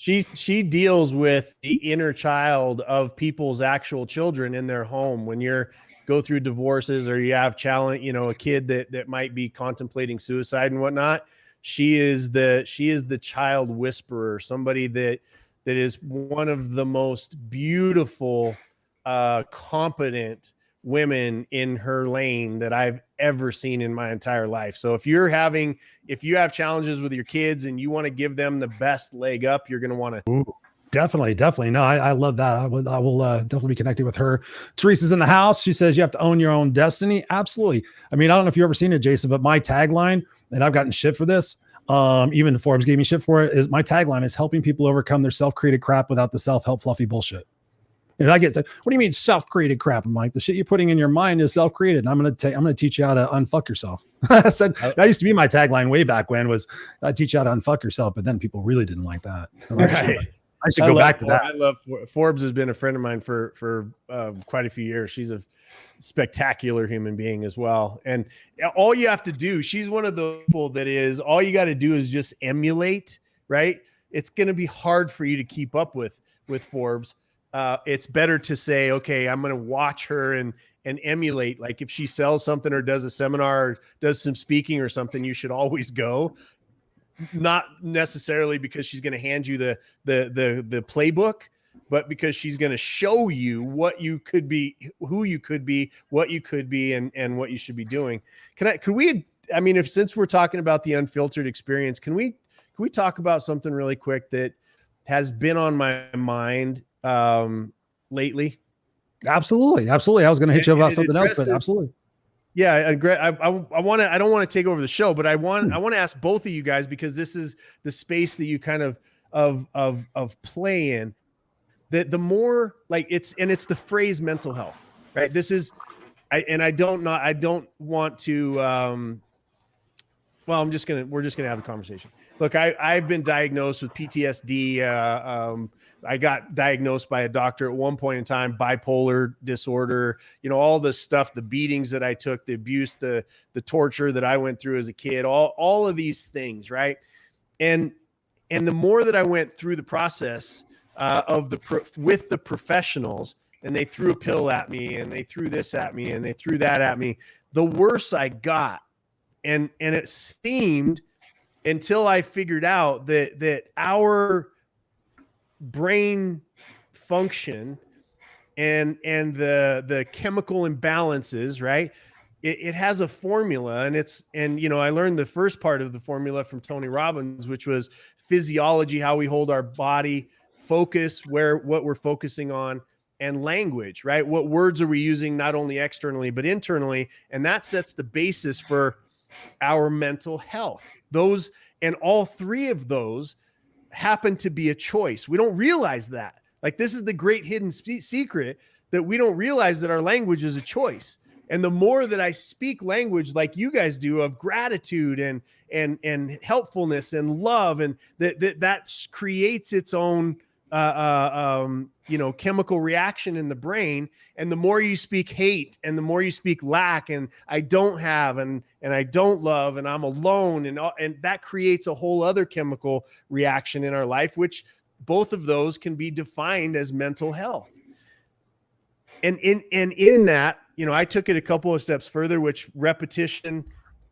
she deals with the inner child of people's actual children in their home. When you're go through divorces or you have a kid that might be contemplating suicide and whatnot. She is the child whisperer, somebody that is one of the most beautiful, competent women in her lane that I've ever seen in my entire life. So if you have challenges with your kids and you want to give them the best leg up, you're going to want to.
Definitely. No, I love that. I will definitely be connected with her. Teresa's in the house. She says you have to own your own destiny. Absolutely. I mean, I don't know if you've ever seen it, Jason, but my tagline, and I've gotten shit for this, even Forbes gave me shit for it, is my tagline is helping people overcome their self-created crap without the self-help fluffy bullshit. And I get to, what do you mean self-created crap? I'm like, the shit you're putting in your mind is self-created. And I'm going to teach you how to unfuck yourself. I said, that used to be my tagline way back when, was I teach you how to unfuck yourself. But then people really didn't like that.
Right.
I should go back to that.
I love Forbes. Has been a friend of mine for quite a few years. She's a spectacular human being as well. And all you have to do, she's one of the people that is, all you got to do is just emulate, right? It's going to be hard for you to keep up with Forbes. It's better to say, okay, I'm going to watch her and emulate. Like if she sells something or does a seminar or does some speaking or something, you should always go. Not necessarily because she's going to hand you the playbook, but because she's going to show you what you could be, who you could be, what you could be, and what you should be doing. Since we're talking about the unfiltered experience, can we talk about something really quick that has been on my mind lately?
Absolutely. I was going to hit you about something else, but absolutely.
Yeah, I don't want to take over the show, but I want to ask both of you guys, because this is the space that you kind of play in. That the more like it's the phrase mental health, right? This is, I don't want to. We're just gonna have a conversation. Look, I've been diagnosed with PTSD. I got diagnosed by a doctor at one point in time, bipolar disorder, all the stuff, the beatings that I took, the abuse, the torture that I went through as a kid, all of these things. Right. And the more that I went through the process with the professionals, and they threw a pill at me and they threw this at me and they threw that at me, the worse I got. And it seemed, until I figured out that our brain function and the chemical imbalances, right? It has a formula, and I learned the first part of the formula from Tony Robbins, which was physiology, how we hold our body, focus, what we're focusing on, and language, right? What words are we using, not only externally but internally, and that sets the basis for our mental health. Those, and all three of those happen to be a choice. We don't realize that. Like, this is the great hidden secret, that we don't realize that our language is a choice. And the more that I speak language like you guys do, of gratitude and helpfulness and love, and that creates its own chemical reaction in the brain. And the more you speak hate and the more you speak lack and I don't have and I don't love and I'm alone and that creates a whole other chemical reaction in our life, which both of those can be defined as mental health. And in that, I took it a couple of steps further, which repetition,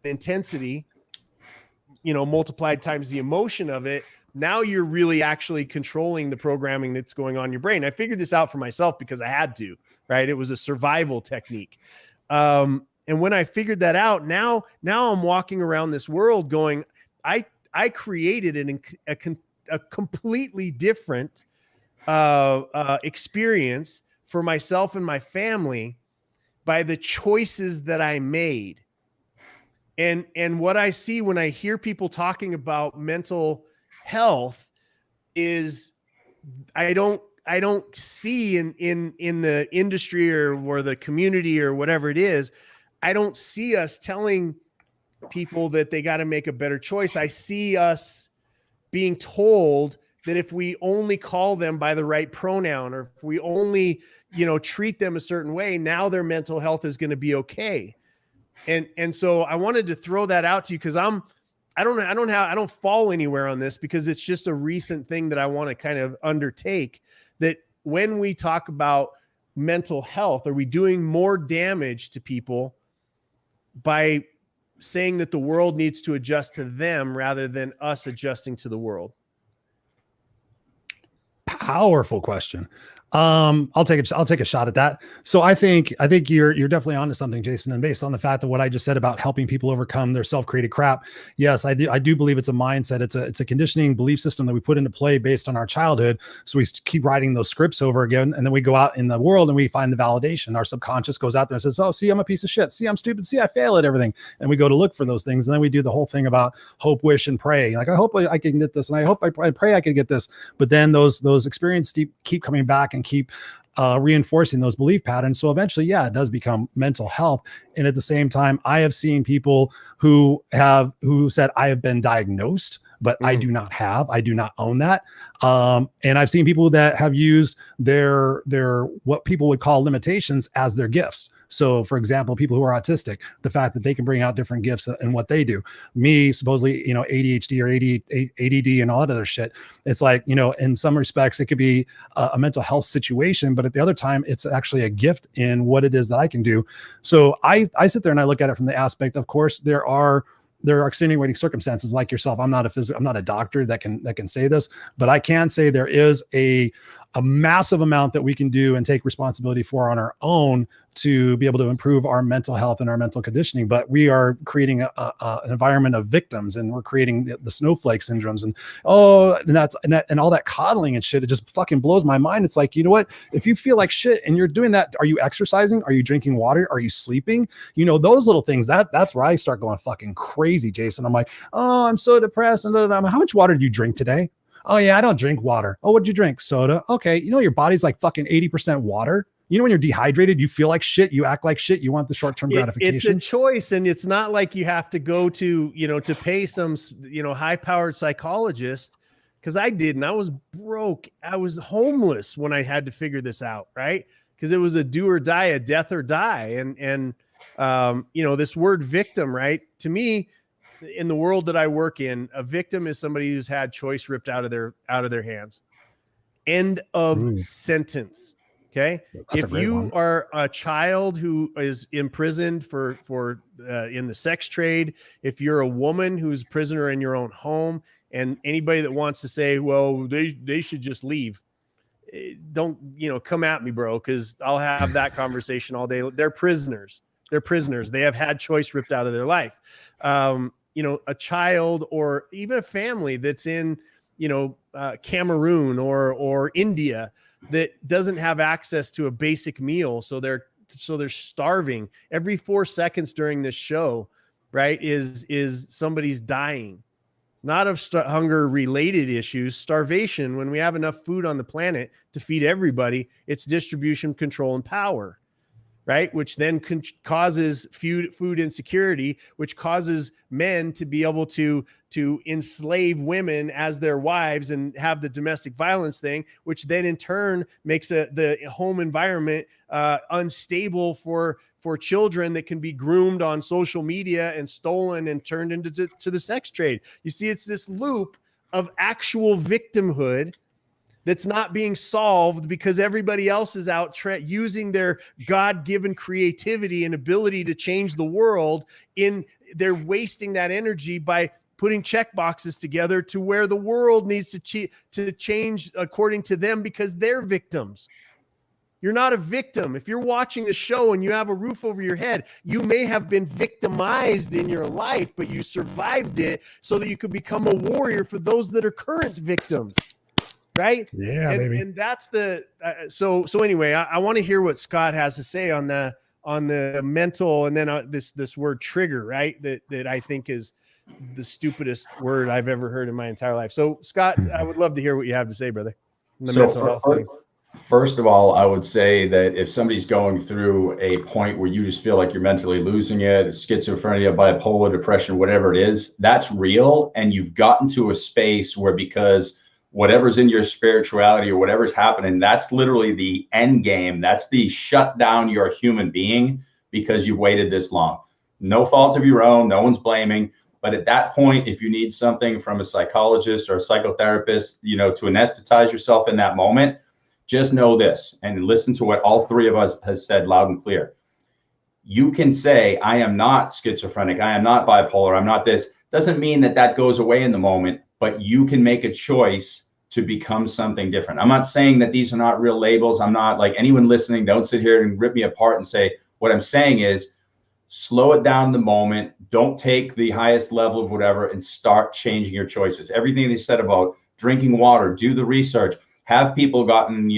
intensity, multiplied times the emotion of it. Now you're really actually controlling the programming that's going on in your brain. I figured this out for myself because I had to, right? It was a survival technique. And when I figured that out, now I'm walking around this world going, I created a completely different experience for myself and my family by the choices that I made. And what I see when I hear people talking about mental health is I don't see in the industry or the community or whatever it is, I don't see us telling people that they got to make a better choice. I see us being told that if we only call them by the right pronoun or if we only, treat them a certain way, now their mental health is going to be okay. And so I wanted to throw that out to you because I don't fall anywhere on this because it's just a recent thing that I want to kind of undertake, that when we talk about mental health, are we doing more damage to people by saying that the world needs to adjust to them rather than us adjusting to the world?
Powerful question. I'll take a shot at that. So I think you're definitely onto something, Jason. And based on the fact that what I just said about helping people overcome their self-created crap, yes, I do believe it's a mindset. It's a conditioning belief system that we put into play based on our childhood. So we keep writing those scripts over again, and then we go out in the world and we find the validation. Our subconscious goes out there and says, "Oh, see, I'm a piece of shit. See, I'm stupid. See, I fail at everything." And we go to look for those things, and then we do the whole thing about hope, wish, and pray. Like, I hope I can get this, and I hope I pray I can get this. But then those experiences keep coming back and keep reinforcing those belief patterns. So eventually, yeah, it does become mental health. And at the same time, I have seen people who said, I have been diagnosed, but I do not own that. And I've seen people that have used their what people would call limitations as their gifts. So for example, people who are autistic, the fact that they can bring out different gifts in what they do. Me, supposedly, ADHD or ADD and all that other shit. It's like, in some respects, it could be a mental health situation, but at the other time, it's actually a gift in what it is that I can do. So I sit there and I look at it from the aspect, of course, there are extenuating circumstances like yourself. I'm not a doctor that can say this, but I can say there is a massive amount that we can do and take responsibility for on our own to be able to improve our mental health and our mental conditioning. But we are creating an environment of victims, and we're creating the snowflake syndromes and all that coddling and shit. It just fucking blows my mind. It's like, you know what? If you feel like shit and you're doing that, are you exercising? Are you drinking water? Are you sleeping? Those little things, that's where I start going fucking crazy, Jason. I'm like, oh, I'm so depressed. And how much water did you drink today? Oh yeah, I don't drink water. Oh, what'd you drink? Soda. Okay. Your body's like fucking 80% water. When you're dehydrated, you feel like shit, you act like shit, you want the short-term gratification.
It's a choice. And it's not like you have to go to, to pay some, high-powered psychologist. Cause I didn't. I was broke. I was homeless when I had to figure this out. Right. Cause it was a do or die, a death or die. And this word victim, right? To me, in the world that I work in, a victim is somebody who's had choice ripped out of their hands. End of sentence. Okay. If you are a child who is imprisoned for in the sex trade, if you're a woman who's a prisoner in your own home, and anybody that wants to say, well, they should just leave, don't, come at me, bro, because I'll have that conversation all day. They're prisoners. They have had choice ripped out of their life. A child or even a family that's in, Cameroon or India that doesn't have access to a basic meal. So they're starving every 4 seconds during this show, right? Is somebody's dying, not of hunger related issues, starvation. When we have enough food on the planet to feed everybody, it's distribution, control, and power. right? Which then causes food insecurity, which causes men to be able to enslave women as their wives and have the domestic violence thing, which then in turn makes the home environment unstable for children that can be groomed on social media and stolen and turned into the sex trade. You see, it's this loop of actual victimhood that's not being solved because everybody else is out using their God-given creativity and ability to change the world. They're wasting that energy by putting check boxes together to where the world needs to change according to them because they're victims. You're not a victim. If you're watching the show and you have a roof over your head, you may have been victimized in your life, but you survived it so that you could become a warrior for those that are current victims. Right?
Yeah, baby.
And that's the so anyway, I want to hear what Scott has to say on the mental, and then this word trigger, right? That I think is the stupidest word I've ever heard in my entire life. So Scott, I would love to hear what you have to say, brother. The mental health thing.
First of all, I would say that if somebody's going through a point where you just feel like you're mentally losing it, schizophrenia, bipolar, depression, whatever it is, that's real. And you've gotten to a space where, because whatever's in your spirituality or whatever's happening, that's literally the end game. That's the shut down your human being because you've waited this long. No fault of your own. No one's blaming. But at that point, if you need something from a psychologist or a psychotherapist, to anesthetize yourself in that moment, just know this and listen to what all three of us has said loud and clear. You can say, I am not schizophrenic. I am not bipolar. I'm not this. Doesn't mean that goes away in the moment, but you can make a choice to become something different. I'm not saying that these are not real labels. I'm not like anyone listening. Don't sit here and rip me apart and say, what I'm saying is slow it down in the moment. Don't take the highest level of whatever and start changing your choices. Everything they said about drinking water, do the research, have people gotten,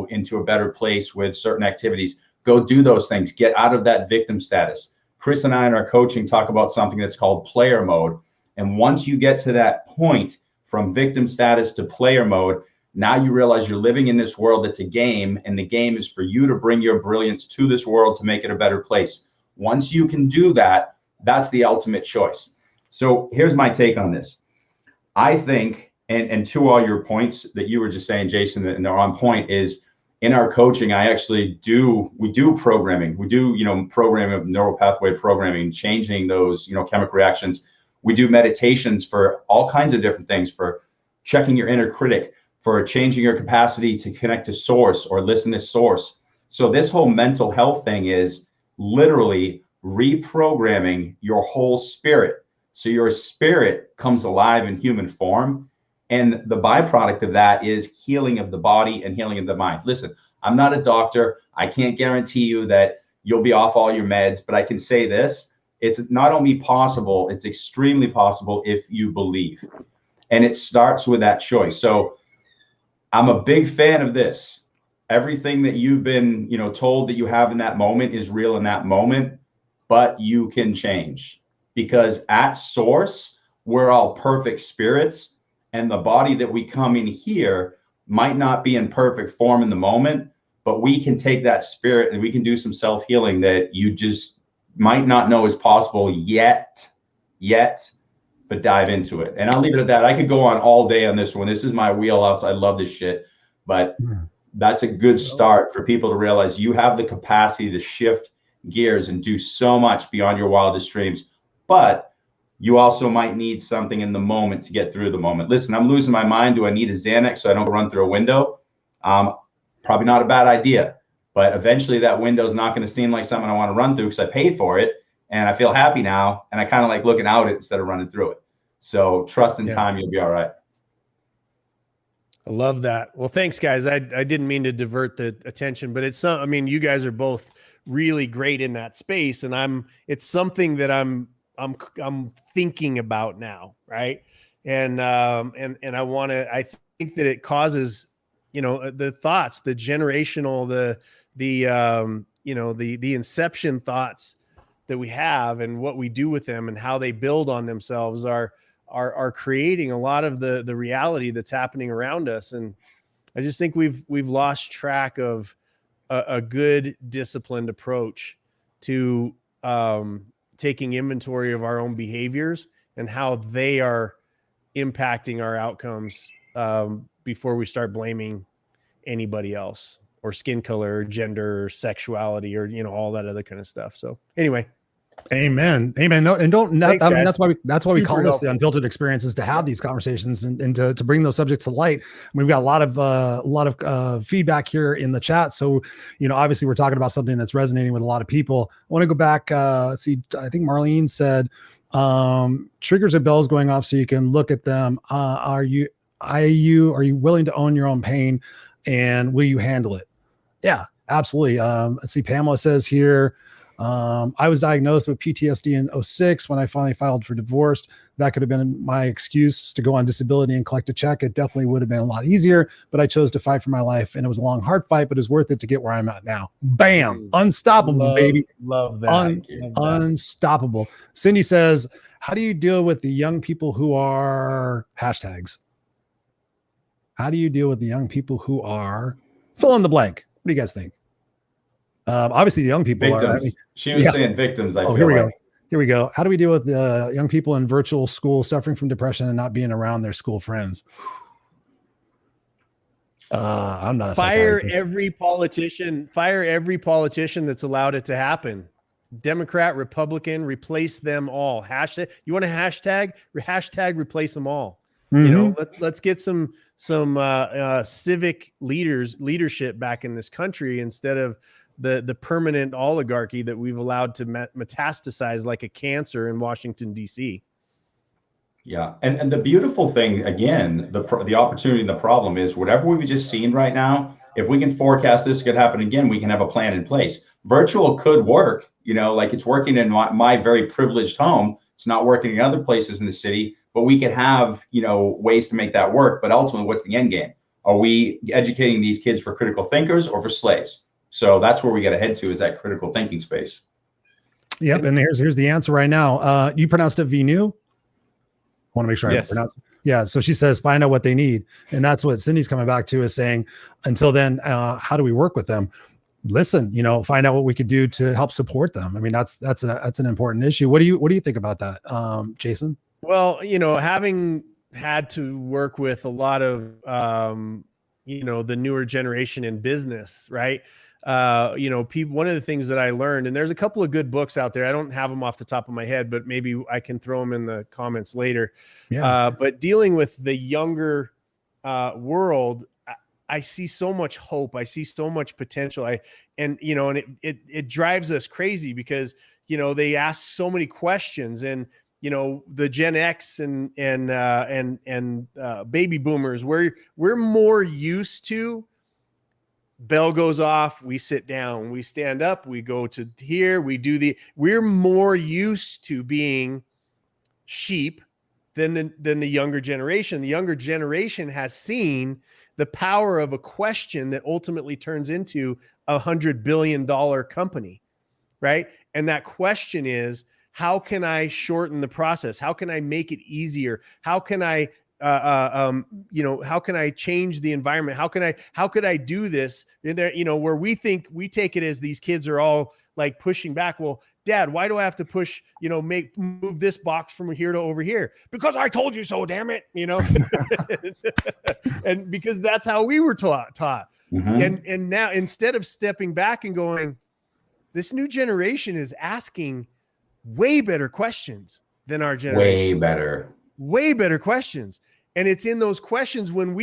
into a better place with certain activities, go do those things, get out of that victim status. Chris and I in our coaching talk about something that's called player mode. And once you get to that point from victim status to player mode, now you realize you're living in this world that's a game, and the game is for you to bring your brilliance to this world to make it a better place. Once you can do that, that's the ultimate choice. So here's my take on this. I think, and to all your points that you were just saying, Jason, and they're on point, is in our coaching, we do programming. We do, programming of neural pathway programming, changing those, chemical reactions. We do meditations for all kinds of different things, for checking your inner critic, for changing your capacity to connect to source or listen to source. So this whole mental health thing is literally reprogramming your whole spirit. So your spirit comes alive in human form. And the byproduct of that is healing of the body and healing of the mind. Listen, I'm not a doctor. I can't guarantee you that you'll be off all your meds, but I can say this. It's not only possible, it's extremely possible if you believe. And it starts with that choice. So I'm a big fan of this. Everything that you've been, told that you have in that moment is real in that moment, but you can change. Because at source, we're all perfect spirits. And the body that we come in here might not be in perfect form in the moment, but we can take that spirit and we can do some self-healing that you just might not know is possible yet, but dive into it. And I'll leave it at that. I could go on all day on this one. This is my wheelhouse. I love this shit, but that's a good start for people to realize you have the capacity to shift gears and do so much beyond your wildest dreams. But you also might need something in the moment to get through the moment. Listen, I'm losing my mind. Do I need a Xanax so I don't run through a window? Probably not a bad idea, but eventually that window is not going to seem like something I want to run through because I paid for it and I feel happy now. And I kind of like looking out it instead of running through it. So trust in time, you'll be all right.
I love that. Well, thanks guys. I didn't mean to divert the attention, but you guys are both really great in that space. And it's something that I'm thinking about now. Right. And I think that it causes, the thoughts, the generational, the inception thoughts that we have and what we do with them and how they build on themselves are creating a lot of the reality that's happening around us. And I just think we've lost track of a good disciplined approach to taking inventory of our own behaviors and how they are impacting our outcomes before we start blaming anybody else, or skin color, or gender, or sexuality, or all that other kind of stuff. So anyway.
Amen. No, and
Thanks,
I mean, that's why we call this the
helpful.
Unfiltered experiences, to have these conversations and to bring those subjects to light. We've got a lot of feedback here in the chat. So, obviously we're talking about something that's resonating with a lot of people. I want to go back. Let's see. I think Marlene said, triggers or bells going off so you can look at them. Are you willing to own your own pain, and will you handle it? Yeah, absolutely. Let's see. Pamela says here, I was diagnosed with PTSD in 2006 when I finally filed for divorce. That could have been my excuse to go on disability and collect a check. It definitely would have been a lot easier, but I chose to fight for my life, and it was a long, hard fight, but it was worth it to get where I'm at now. Bam. Unstoppable, baby.
Love that.
Unstoppable. Cindy says, how do you deal with the young people who are hashtags? How do you deal with the young people who are fill in the blank? What do you guys think? Obviously the young people
victims. She was saying victims.
Here we go. How do we deal with the young people in virtual school suffering from depression and not being around their school friends? I'm not.
Fire every politician that's allowed it to happen. Democrat, Republican, replace them all. Hashtag. You want a hashtag? Hashtag replace them all.
Mm-hmm.
Let's get some civic leadership back in this country, instead of the permanent oligarchy that we've allowed to metastasize like a cancer in Washington, D.C.
Yeah. And the beautiful thing, again, the opportunity and the problem is whatever we've just seen right now, if we can forecast this could happen again, we can have a plan in place. Virtual could work, like it's working in my very privileged home. It's not working in other places in the city, but we could have, ways to make that work. But ultimately, what's the end game? Are we educating these kids for critical thinkers or for slaves? So that's where we got to head to, is that critical thinking space.
Yep. And here's the answer right now. You pronounced it Venu. I want to make sure I pronounce it. Yeah. So she says, find out what they need. And that's what Cindy's coming back to, is saying, until then, how do we work with them? Listen, find out what we could do to help support them. I mean, that's an important issue. What do you think about that, Jason?
Well, having had to work with a lot of, the newer generation in business, right? People, one of the things that I learned, and there's a couple of good books out there. I don't have them off the top of my head, but maybe I can throw them in the comments later.
Yeah.
But dealing with the younger world, I see so much hope. I see so much potential. And it drives us crazy because, they ask so many questions, and, the Gen X and baby boomers, we're more used to. Bell goes off, we sit down, we stand up, we go to here, we're more used to being sheep than the younger generation. The younger generation has seen the power of a question that ultimately turns into $100 billion company, right? And that question is, how can I shorten the process? How can I make it easier? How can I how can I change the environment? How could I do this? And there, where we think we take it as these kids are all like pushing back. Well, Dad, why do I have to push, move this box from here to over here? Because I told you so, damn it. And because that's how we were taught.
Mm-hmm.
And now, instead of stepping back and going, this new generation is asking way better questions than our generation. Way better questions. And it's in those questions when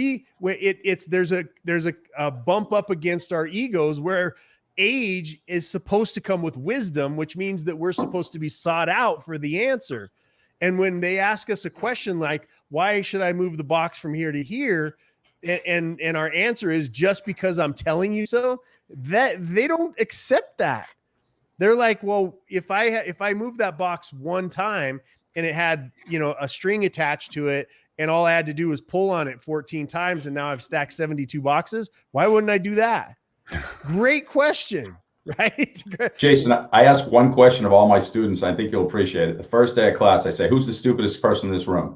there's a bump up against our egos, where age is supposed to come with wisdom, which means that we're supposed to be sought out for the answer. And when they ask us a question like, why should I move the box from here to here? And our answer is, just because I'm telling you so, that they don't accept that. They're like, well, if I move that box one time and it had, a string attached to it, and all I had to do was pull on it 14 times, and now I've stacked 72 boxes, why wouldn't I do that? Great question, right?
Jason, I ask one question of all my students. I think you'll appreciate it. The first day of class, I say, who's the stupidest person in this room?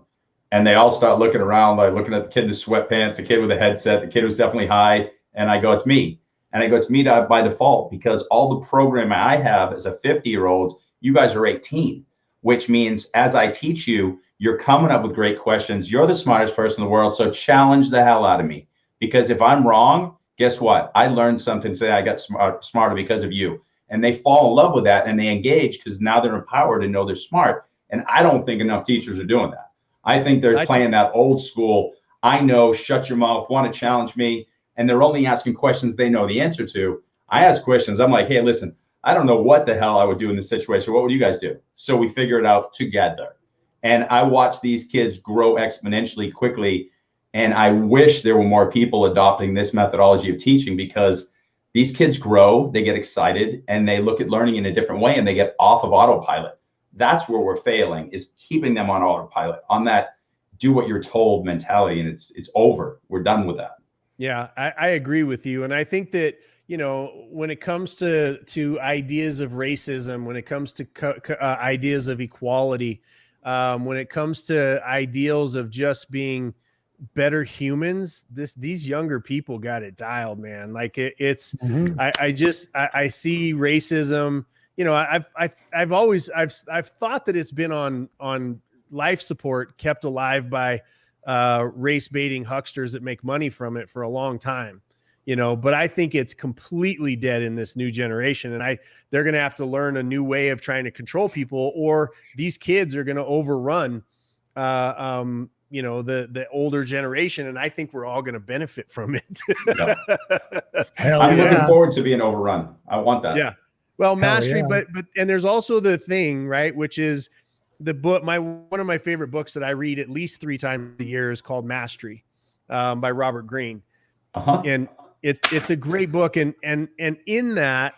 And they all start looking around, like looking at the kid in the sweatpants, the kid with a headset, the kid who's definitely high. And I go, it's me. And I go, it's me by default, because all the programming I have as a 50-year-old, you guys are 18, which means as I teach you, you're coming up with great questions. You're the smartest person in the world. So challenge the hell out of me, because if I'm wrong, guess what? I learned something today. I got smarter because of you. And they fall in love with that and they engage, because now they're empowered and know they're smart. And I don't think enough teachers are doing that. I think they're playing that old school, I know, shut your mouth, want to challenge me. And they're only asking questions they know the answer to. I ask questions. I'm like, hey, listen, I don't know what the hell I would do in this situation. What would you guys do? So we figure it out together. And I watch these kids grow exponentially quickly. And I wish there were more people adopting this methodology of teaching, because these kids grow, they get excited, and they look at learning in a different way, and they get off of autopilot. That's where we're failing, is keeping them on autopilot, on that do what you're told mentality. And it's over. We're done with that.
Yeah, I agree with you. And I think that, you know, when it comes to ideas of racism, when it comes to ideas of equality, when it comes to ideals of just being better humans, these younger people got it dialed, man. Like it's I see racism, you know, I've always thought that it's been on life support, kept alive by race baiting hucksters that make money from it for a long time, you know, but I think it's completely dead in this new generation. And they're going to have to learn a new way of trying to control people, or these kids are going to overrun, you know, the older generation. And I think we're all going to benefit from it.
Yeah. I'm looking forward to being overrun. I want that.
Yeah. Well, mastery, but and there's also the thing, right, which is the book. One of my favorite books that I read at least 3 times a year is called Mastery, by Robert Greene. And it's a great book. And in that,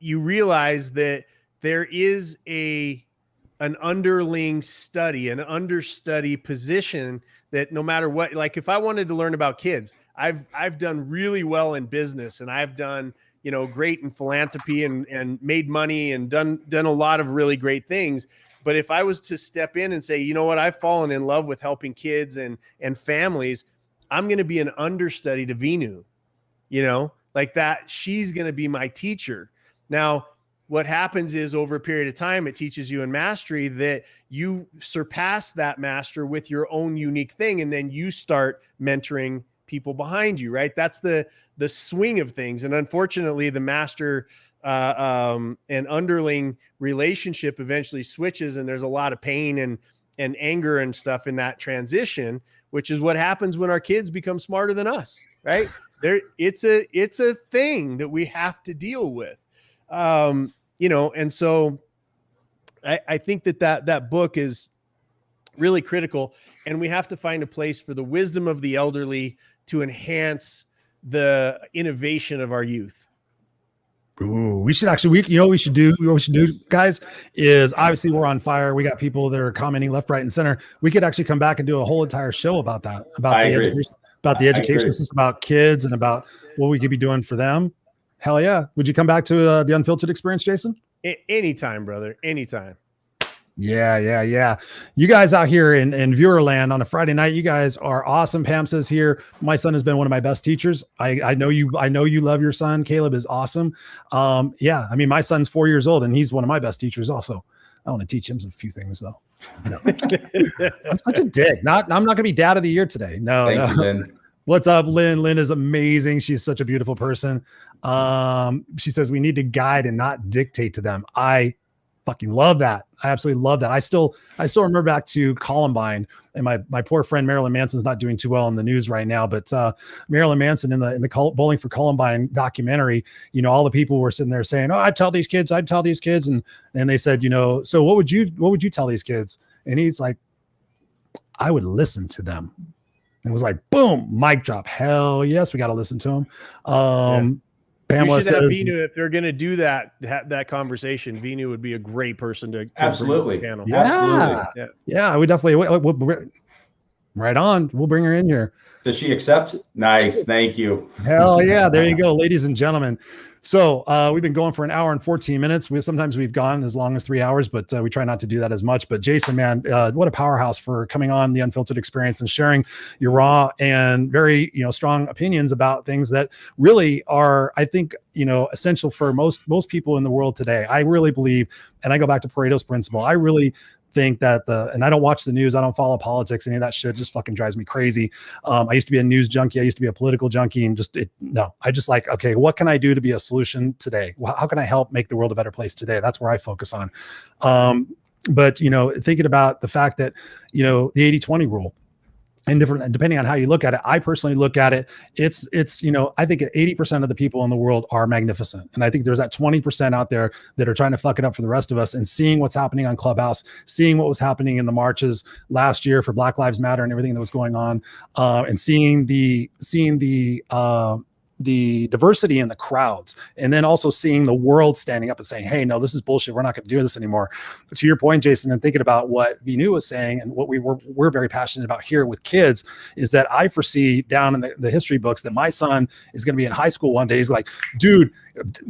you realize that there is an underling study, an understudy position, that no matter what, like if I wanted to learn about kids, I've done really well in business, and I've done, you know, great in philanthropy and made money and done a lot of really great things. But if I was to step in and say, you know what, I've fallen in love with helping kids and families, I'm going to be an understudy to Vinu, you know, like that. She's going to be my teacher. Now, what happens is, over a period of time, it teaches you in mastery that you surpass that master with your own unique thing. And then you start mentoring people behind you, right? That's the swing of things. And unfortunately, the master and underling relationship eventually switches, and there's a lot of pain and anger and stuff in that transition, which is what happens when our kids become smarter than us, right? It's a thing that we have to deal with. You know, and so I think that book is really critical, and we have to find a place for the wisdom of the elderly to enhance the innovation of our youth.
Ooh, we should actually, what we should do, guys, is obviously we're on fire. We got people that are commenting left, right, and center. We could actually come back and do a whole entire show about that, about the education system, about kids, and about what we could be doing for them. Hell yeah. Would you come back to the Unfiltered experience, Jason?
Anytime, brother. Anytime.
Yeah. You guys out here in viewer land on a Friday night, you guys are awesome. Pam says here, my son has been one of my best teachers. I know you love your son. Caleb is awesome. Yeah. I mean, my son's 4 years old, and he's one of my best teachers also. I want to teach him a few things though. No. I'm such a dick. I'm not going to be dad of the year today. No.
Thank you, Lynn.
What's up, Lynn? Lynn is amazing. She's such a beautiful person. She says we need to guide and not dictate to them. I fucking love that. I absolutely love that. I still remember back to Columbine, and my poor friend Marilyn Manson's not doing too well in the news right now, but Marilyn Manson in the Bowling for Columbine documentary, you know, all the people were sitting there saying, "Oh, I'd tell these kids," and they said, you know, so what would you tell these kids? And he's like, I would listen to them. And it was like, boom, mic drop. Hell yes, we got to listen to them. Pamela says,
Vinu, if they're going to do that conversation, Vinu would be a great person to
absolutely.
Bring to the
panel. Yeah, we definitely. We'll right on. We'll bring her in here.
Does she accept? Nice, thank you.
Hell yeah, there you go, ladies and gentlemen. So we've been going for an hour and 14 minutes. Sometimes we've gone as long as 3 hours, but we try not to do that as much. But Jason, man, what a powerhouse for coming on the Unfiltered Experience and sharing your raw and very, strong opinions about things that really are, I think, essential for most people in the world today. I really believe, and I go back to Pareto's principle. I really think that and I don't watch the news. I don't follow politics. Any of that shit just fucking drives me crazy. I used to be a news junkie. I used to be a political junkie, and I just like, okay, what can I do to be a solution today? How can I help make the world a better place today? That's where I focus on. But thinking about the fact that, the 80-20 rule, and depending on how you look at it, I personally look at it, it's I think 80% of the people in the world are magnificent. And I think there's that 20% out there that are trying to fuck it up for the rest of us. And seeing what's happening on Clubhouse, seeing what was happening in the marches last year for Black Lives Matter and everything that was going on, and seeing the diversity in the crowds, and then also seeing the world standing up and saying, hey, no, this is bullshit. We're not going to do this anymore. But to your point, Jason, and thinking about what Vinu was saying and what we're very passionate about here with kids, is that I foresee down in the history books that my son is going to be in high school one day. He's like, dude,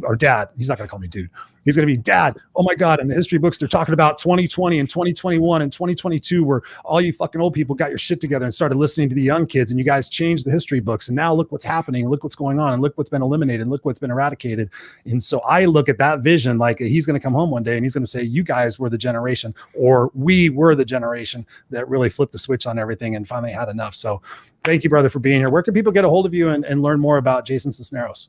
or dad. He's not going to call me dude. He's going to be dad. Oh my God. In the history books, they're talking about 2020 and 2021 and 2022, where all you fucking old people got your shit together and started listening to the young kids, and you guys changed the history books. And now look what's happening. Look what's going on. And look what's been eliminated. And look what's been eradicated. And so I look at that vision like he's going to come home one day and he's going to say, you guys were the generation, or we were the generation that really flipped the switch on everything and finally had enough. So thank you, brother, for being here. Where can people get a hold of you and learn more about Jason Sisneros?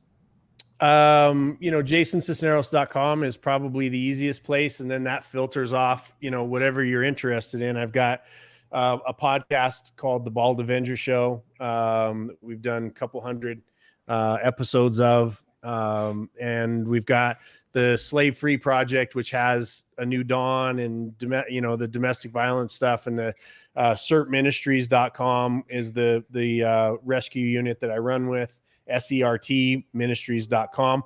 JasonSisneros.com is probably the easiest place. And then that filters off, whatever you're interested in. I've got a podcast called The Bald Avenger Show. We've done a couple hundred episodes of, and we've got the Slave Free Project, which has a new dawn and, the domestic violence stuff, and the SERTministries.com is the rescue unit that I run with. SERTministries.com.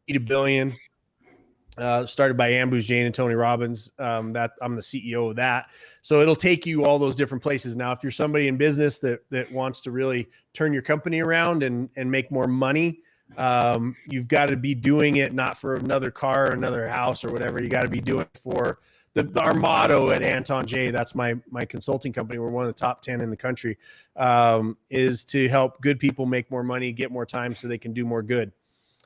Eat a Billion, started by Ambush Jane and Tony Robbins. That I'm the CEO of that. So it'll take you all those different places. Now, if you're somebody in business that wants to really turn your company around and make more money, you've got to be doing it not for another car, or another house, or whatever. You got to be doing it for our motto at Anton J, that's my consulting company. We're one of the top 10 in the country, is to help good people make more money, get more time so they can do more good.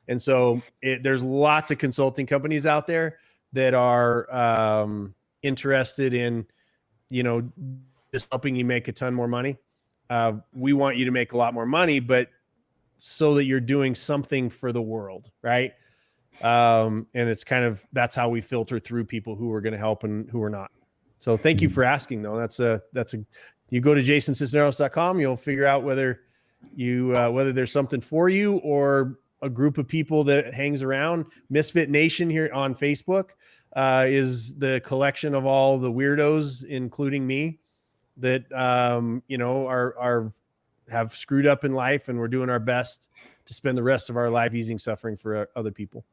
And so there's lots of consulting companies out there that are interested in, just helping you make a ton more money. We want you to make a lot more money, but so that you're doing something for the world, right? And it's that's how we filter through people who are going to help and who are not. So thank you for asking, though. You go to JasonSisneros.com, you'll figure out whether there's something for you or a group of people that hangs around. Misfit Nation here on Facebook is the collection of all the weirdos, including me, that have screwed up in life, and we're doing our best to spend the rest of our life easing suffering for other people.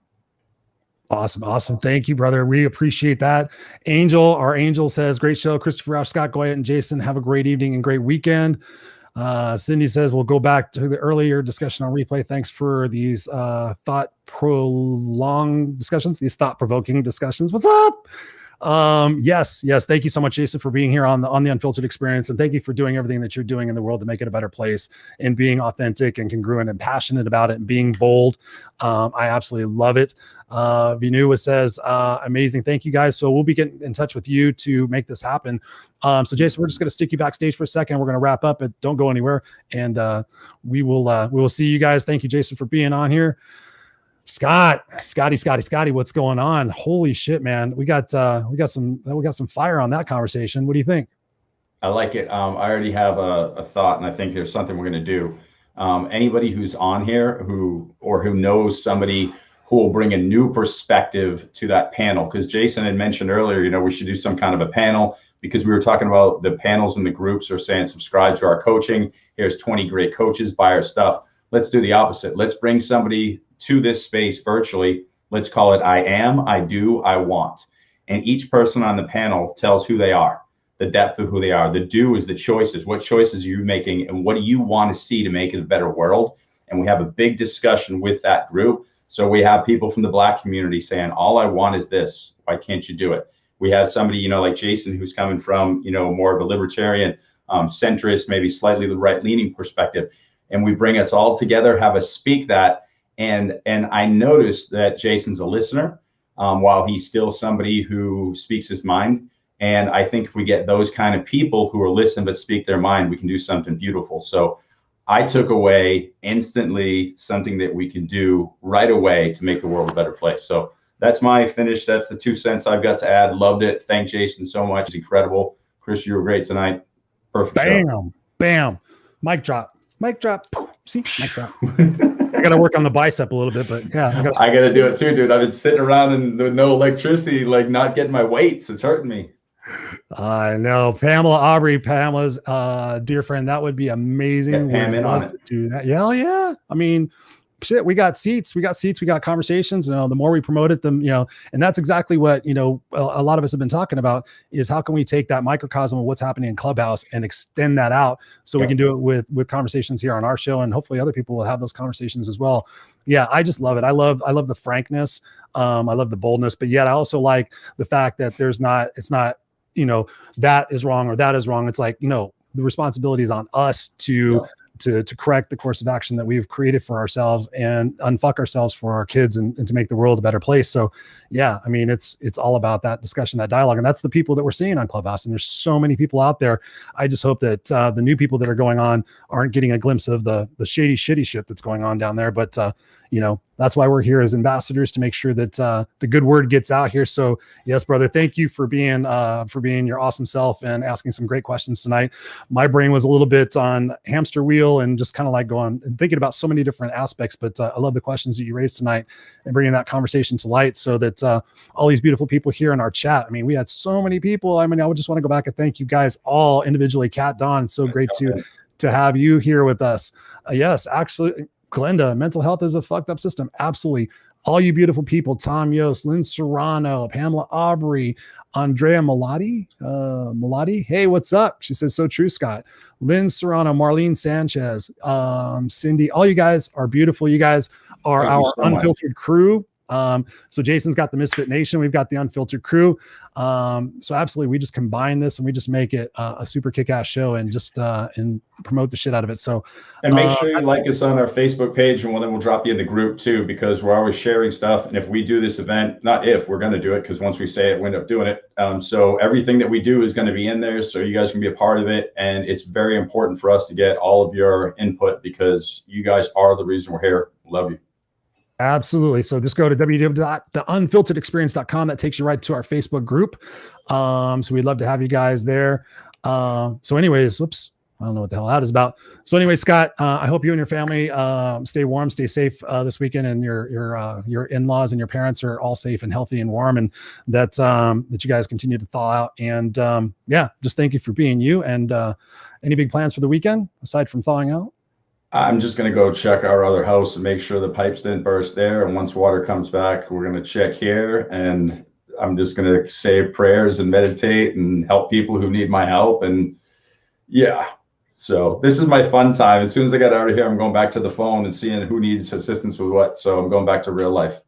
Awesome. Thank you, brother. We appreciate that. Our angel says, great show. Christopher, Rausch, Scott Goyette, and Jason, have a great evening and great weekend. Cindy says, we'll go back to the earlier discussion on replay. Thanks for these thought-provoking discussions. What's up? Yes. Thank you so much, Jason, for being here on the Unfiltered Experience. And thank you for doing everything that you're doing in the world to make it a better place, and being authentic and congruent and passionate about it and being bold. I absolutely love it. Vinu says, amazing. Thank you, guys. So we'll be getting in touch with you to make this happen. So Jason, we're just going to stick you backstage for a second. We're going to wrap up, but don't go anywhere. And we will see you guys. Thank you, Jason, for being on here. Scotty, what's going on? Holy shit, man. We got some fire on that conversation. What do you think?
I like it. I already have a thought, and I think there's something we're going to do. Anybody who's on here who knows somebody who will bring a new perspective to that panel, because Jason had mentioned earlier, we should do some kind of a panel, because we were talking about the panels and the groups are saying, subscribe to our coaching. Here's 20 great coaches, buy our stuff. Let's do the opposite. Let's bring somebody to this space virtually. Let's call it I am, I do, I want. And each person on the panel tells who they are, the depth of who they are. The do is the choices. What choices are you making, and what do you want to see to make it a better world? and we have a big discussion with that group. So we have people from the Black community saying, all I want is this. Why can't you do it? We have somebody, you know, like Jason, who's coming from, you know, more of a libertarian, centrist, maybe slightly the right-leaning perspective. And we bring us all together, have us speak that. And I noticed that Jason's a listener, while he's still somebody who speaks his mind. And I think if we get those kind of people who are listening but speak their mind, we can do something beautiful. So I took away instantly something that we can do right away to make the world a better place. So that's my finish. That's the 2 cents I've got to add. Loved it. Thank Jason so much. It's incredible. Chris, you were great tonight. Perfect.
Bam,
show.
Bam. Mic drop. Mic drop. See, mic drop. I got to work on the bicep a little bit, but yeah.
I got to do it too, dude. I've been sitting around and with no electricity, like not getting my weights. It's hurting me.
I know. Pamela Aubrey, Pamela's dear friend. That would be amazing.
Get Pam in on it.
To do that. Yeah, yeah. I mean, shit, we got seats. We got conversations. You know, the more we promote it, you know, and that's exactly what, you know, a lot of us have been talking about is how can we take that microcosm of what's happening in Clubhouse and extend that out so we can do it with conversations here on our show, and hopefully other people will have those conversations as well. Yeah, I just love it. I love the frankness. I love the boldness, but yet I also like the fact that it's not, you know, that is wrong or that is wrong. It's like, you know, the responsibility is on us to correct the course of action that we've created for ourselves and unfuck ourselves for our kids and to make the world a better place. So yeah, I mean, it's all about that discussion, that dialogue. And that's the people that we're seeing on Clubhouse. And there's so many people out there. I just hope that the new people that are going on aren't getting a glimpse of the shady, shitty shit that's going on down there. But you know, that's why we're here as ambassadors, to make sure that the good word gets out here. So yes, brother, thank you for being your awesome self and asking some great questions tonight. My brain was a little bit on hamster wheel and just kind of like going and thinking about so many different aspects, but I love the questions that you raised tonight and bringing that conversation to light so that all these beautiful people here in our chat. I mean, we had so many people. I mean, I would just want to go back and thank you guys all individually. Kat, Dawn, so great to have you here with us. Yes, actually, Glenda, mental health is a fucked up system. Absolutely. All you beautiful people, Tom Yost, Lynn Serrano, Pamela Aubrey, Andrea Malati. Hey, what's up? She says, so true, Scott. Lynn Serrano, Marlene Sanchez, Cindy, all you guys are beautiful. You guys are our Unfiltered crew. So Jason's got the Misfit Nation. We've got the Unfiltered crew. So absolutely, we just combine this and we just make it a super kick-ass show and just and promote the shit out of it. So
and make sure you like us on our Facebook page, and then we'll drop you in the group too, because we're always sharing stuff. And if we do this event, not if, we're going to do it, because once we say it, we end up doing it. So everything that we do is going to be in there, so you guys can be a part of it. And it's very important for us to get all of your input, because you guys are the reason we're here. Love you.
Absolutely. So just go to www.theunfilteredexperience.com. That takes you right to our Facebook group. So we'd love to have you guys there. So anyways, whoops, I don't know what the hell that is about. So anyway, Scott, I hope you and your family stay warm, stay safe this weekend, and your in-laws and your parents are all safe and healthy and warm, and that you guys continue to thaw out. And yeah, just thank you for being you. And any big plans for the weekend aside from thawing out?
I'm just going to go check our other house and make sure the pipes didn't burst there. And once water comes back, we're going to check here. And I'm just going to say prayers and meditate and help people who need my help. And yeah, so this is my fun time. As soon as I get out of here, I'm going back to the phone and seeing who needs assistance with what. So I'm going back to real life.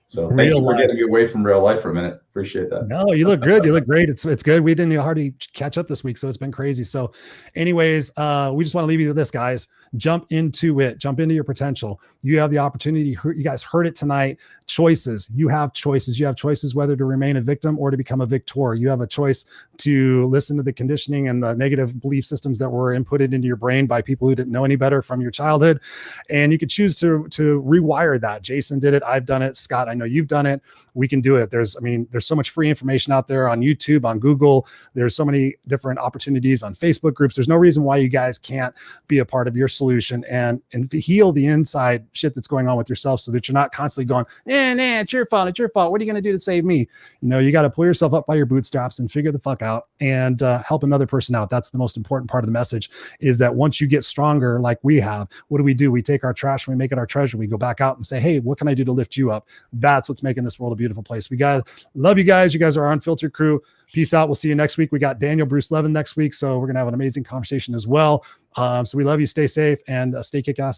So thank you for getting me away from real life for a minute. Appreciate that.
No, you look good. You look great. It's good. We didn't hardly catch up this week, so it's been crazy. So anyways, we just want to leave you with this, guys. Jump into it. Jump into your potential. You have the opportunity. You guys heard it tonight. Choices. You have choices. You have choices whether to remain a victim or to become a victor. You have a choice to listen to the conditioning and the negative belief systems that were inputted into your brain by people who didn't know any better from your childhood. And you could choose to rewire that. Jason did it. I've done it. Scott, I know you've done it. We can do it. There's so much free information out there on YouTube, on Google. There's so many different opportunities on Facebook groups. There's no reason why you guys can't be a part of your solution and heal the inside shit that's going on with yourself, so that you're not constantly going, nah, it's your fault. It's your fault. What are you going to do to save me? You know, you got to pull yourself up by your bootstraps and figure the fuck out and help another person out. That's the most important part of the message, is that once you get stronger, like we have, what do? We take our trash and we make it our treasure. We go back out and say, hey, what can I do to lift you up? That's what's making this world a beautiful place. We guys love you guys. You guys are our Unfiltered crew. Peace out. We'll see you next week. We got Daniel Bruce Levin next week, so we're going to have an amazing conversation as well. So we love you. Stay safe and stay kick asses.